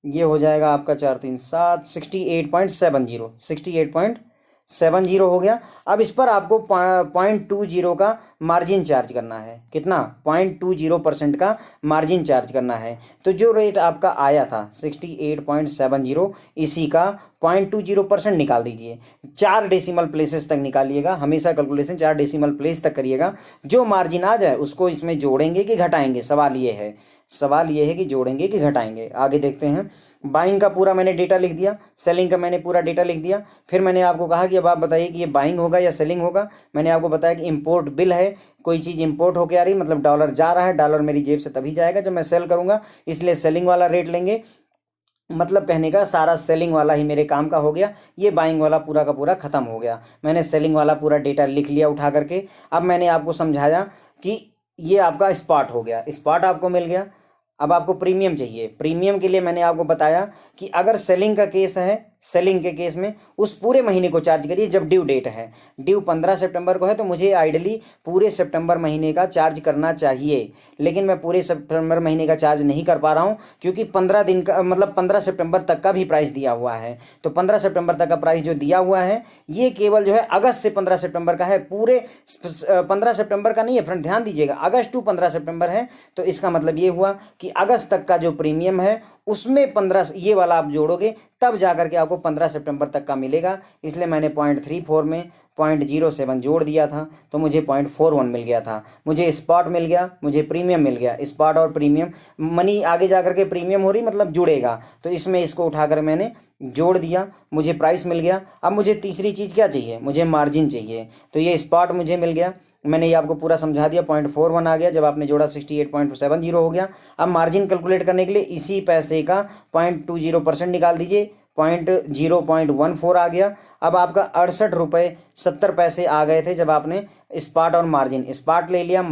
ये हो जाएगा आपका 4 3 7 68.70, 68.70 हो गया। अब इस पर आपको 0.20 का मार्जिन चार्ज करना है। कितना? 0.20% का मार्जिन चार्ज करना है। तो जो रेट आपका आया था 68.70, इसी का 0.20% निकाल दीजिए। 4 डेसिमल प्लेसेस तक निकालिएगा, हमेशा कैलकुलेशन 4 डेसिमल प्लेस तक करिएगा। जो मार्जिन आ जाए उसको इसमें जोड़ेंगे कि घटाएंगे, सवाल ये है कि जोड़ेंगे कि घटाएंगे। आगे देखते हैं। बाइंग का पूरा मैंने डेटा लिख दिया, सेलिंग का मैंने पूरा डेटा लिख दिया। फिर मैंने आपको कहा कि अब आप बताइए कि ये बाइंग होगा या सेलिंग होगा। मैंने आपको बताया कि इंपोर्ट बिल है, कोई चीज़ इंपोर्ट होके आ रही, मतलब डॉलर जा रहा है, डॉलर मेरी जेब से तभी जाएगा जब मैं सेल करूंगा, इसलिए सेलिंग वाला रेट लेंगे। मतलब कहने का सारा सेलिंग वाला ही मेरे काम का हो गया, ये बाइंग वाला पूरा का पूरा खत्म हो गया। मैंने सेलिंग वाला पूरा डेटा लिख लिया उठा करके। अब मैंने आपको समझाया कि ये आपका स्पॉट हो गया, स्पॉट आपको मिल गया। अब आपको प्रीमियम चाहिए। प्रीमियम के लिए मैंने आपको बताया कि अगर सेलिंग का केस है, सेलिंग के केस में उस पूरे महीने को चार्ज करिए जब ड्यू डेट है। ड्यू 15 सितंबर को है तो मुझे आइडली पूरे सितंबर महीने का चार्ज करना चाहिए, लेकिन मैं पूरे सितंबर महीने का चार्ज नहीं कर पा रहा हूँ क्योंकि 15 दिन का मतलब 15 सितंबर तक का भी प्राइस दिया हुआ है। तो 15 सितंबर तक का प्राइस जो दिया हुआ है ये केवल जो है अगस्त से 15 सितंबर का है, पूरे 15 सितंबर का नहीं है फ्रेंड, ध्यान दीजिएगा, अगस्त टू 15 सितंबर है। तो इसका मतलब ये हुआ कि अगस्त तक का जो प्रीमियम है उसमें 15 ये वाला आप जोड़ोगे तब जाकर के आपको 15 सितंबर तक का मिलेगा। इसलिए मैंने 0.34 में 0.07 जोड़ दिया था तो मुझे 0.41 मिल गया था। मुझे स्पॉट मिल गया, मुझे प्रीमियम मिल गया। स्पॉट और प्रीमियम मनी आगे जाकर के प्रीमियम हो रही मतलब जुड़ेगा, तो इसमें इसको उठाकर मैंने जोड़ दिया, मुझे प्राइस मिल गया। अब मुझे तीसरी चीज़ क्या चाहिए, मुझे मार्जिन चाहिए। तो ये स्पॉट मुझे मिल गया, मैंने ये आपको पूरा समझा दिया। 0.41 आ गया, जब आपने जोड़ा 68.70 हो गया। अब मार्जिन कैलकुलेट करने के लिए इसी पैसे का 0.20% निकाल दीजिए, 0.14 आ गया। अब आपका 68 रुपये 70 पैसे आ गए थे जब आपने स्पॉट और मार्जिन, स्पॉट ले लिया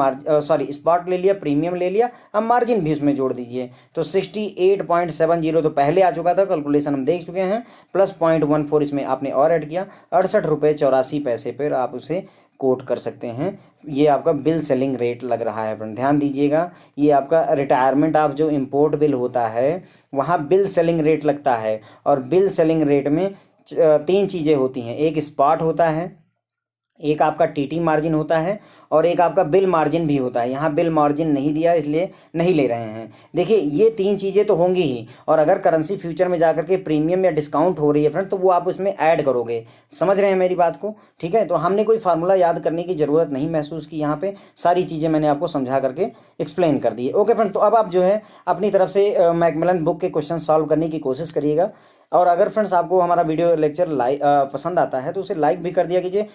स्पॉट ले लिया, प्रीमियम ले लिया, अब मार्जिन भी उसमें जोड़ दीजिए। तो 68.70 तो पहले आ चुका था, कैलकुलेशन हम देख चुके हैं, प्लस 0.14 इसमें आपने और ऐड किया, 68 रुपये 84 पैसे पर आप उसे कोट कर सकते हैं। ये आपका बिल सेलिंग रेट लग रहा है फ्रेंड, ध्यान दीजिएगा। ये आपका रिटायरमेंट ऑफ जो इम्पोर्ट बिल होता है वहाँ बिल सेलिंग रेट लगता है, और बिल सेलिंग रेट में 3 चीज़ें होती हैं, एक स्पॉट होता है, एक आपका टीटी मार्जिन होता है, और एक आपका बिल मार्जिन भी होता है। यहाँ बिल मार्जिन नहीं दिया इसलिए नहीं ले रहे हैं। देखिए ये 3 चीज़ें तो होंगी ही, और अगर करेंसी फ्यूचर में जाकर के प्रीमियम या डिस्काउंट हो रही है फ्रेंड तो वो आप उसमें ऐड करोगे। समझ रहे हैं मेरी बात को, ठीक है। तो हमने कोई फार्मूला याद करने की ज़रूरत नहीं महसूस की, यहाँ पे सारी चीज़ें मैंने आपको समझा करके एक्सप्लेन कर दी। ओके फ्रेंड, तो अब आप जो है अपनी तरफ से मैकमिलन बुक के क्वेश्चन सॉल्व करने की कोशिश करिएगा। और अगर फ्रेंड्स आपको हमारा वीडियो लेक्चर पसंद आता है तो उसे लाइक भी कर दिया कीजिए।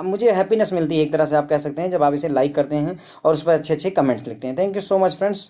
मुझे हैप्पीनेस मिलती है एक तरह से आप कह सकते हैं जब आप इसे लाइक करते हैं और उस पर अच्छे अच्छे कमेंट्स लिखते हैं। Thank you so much friends.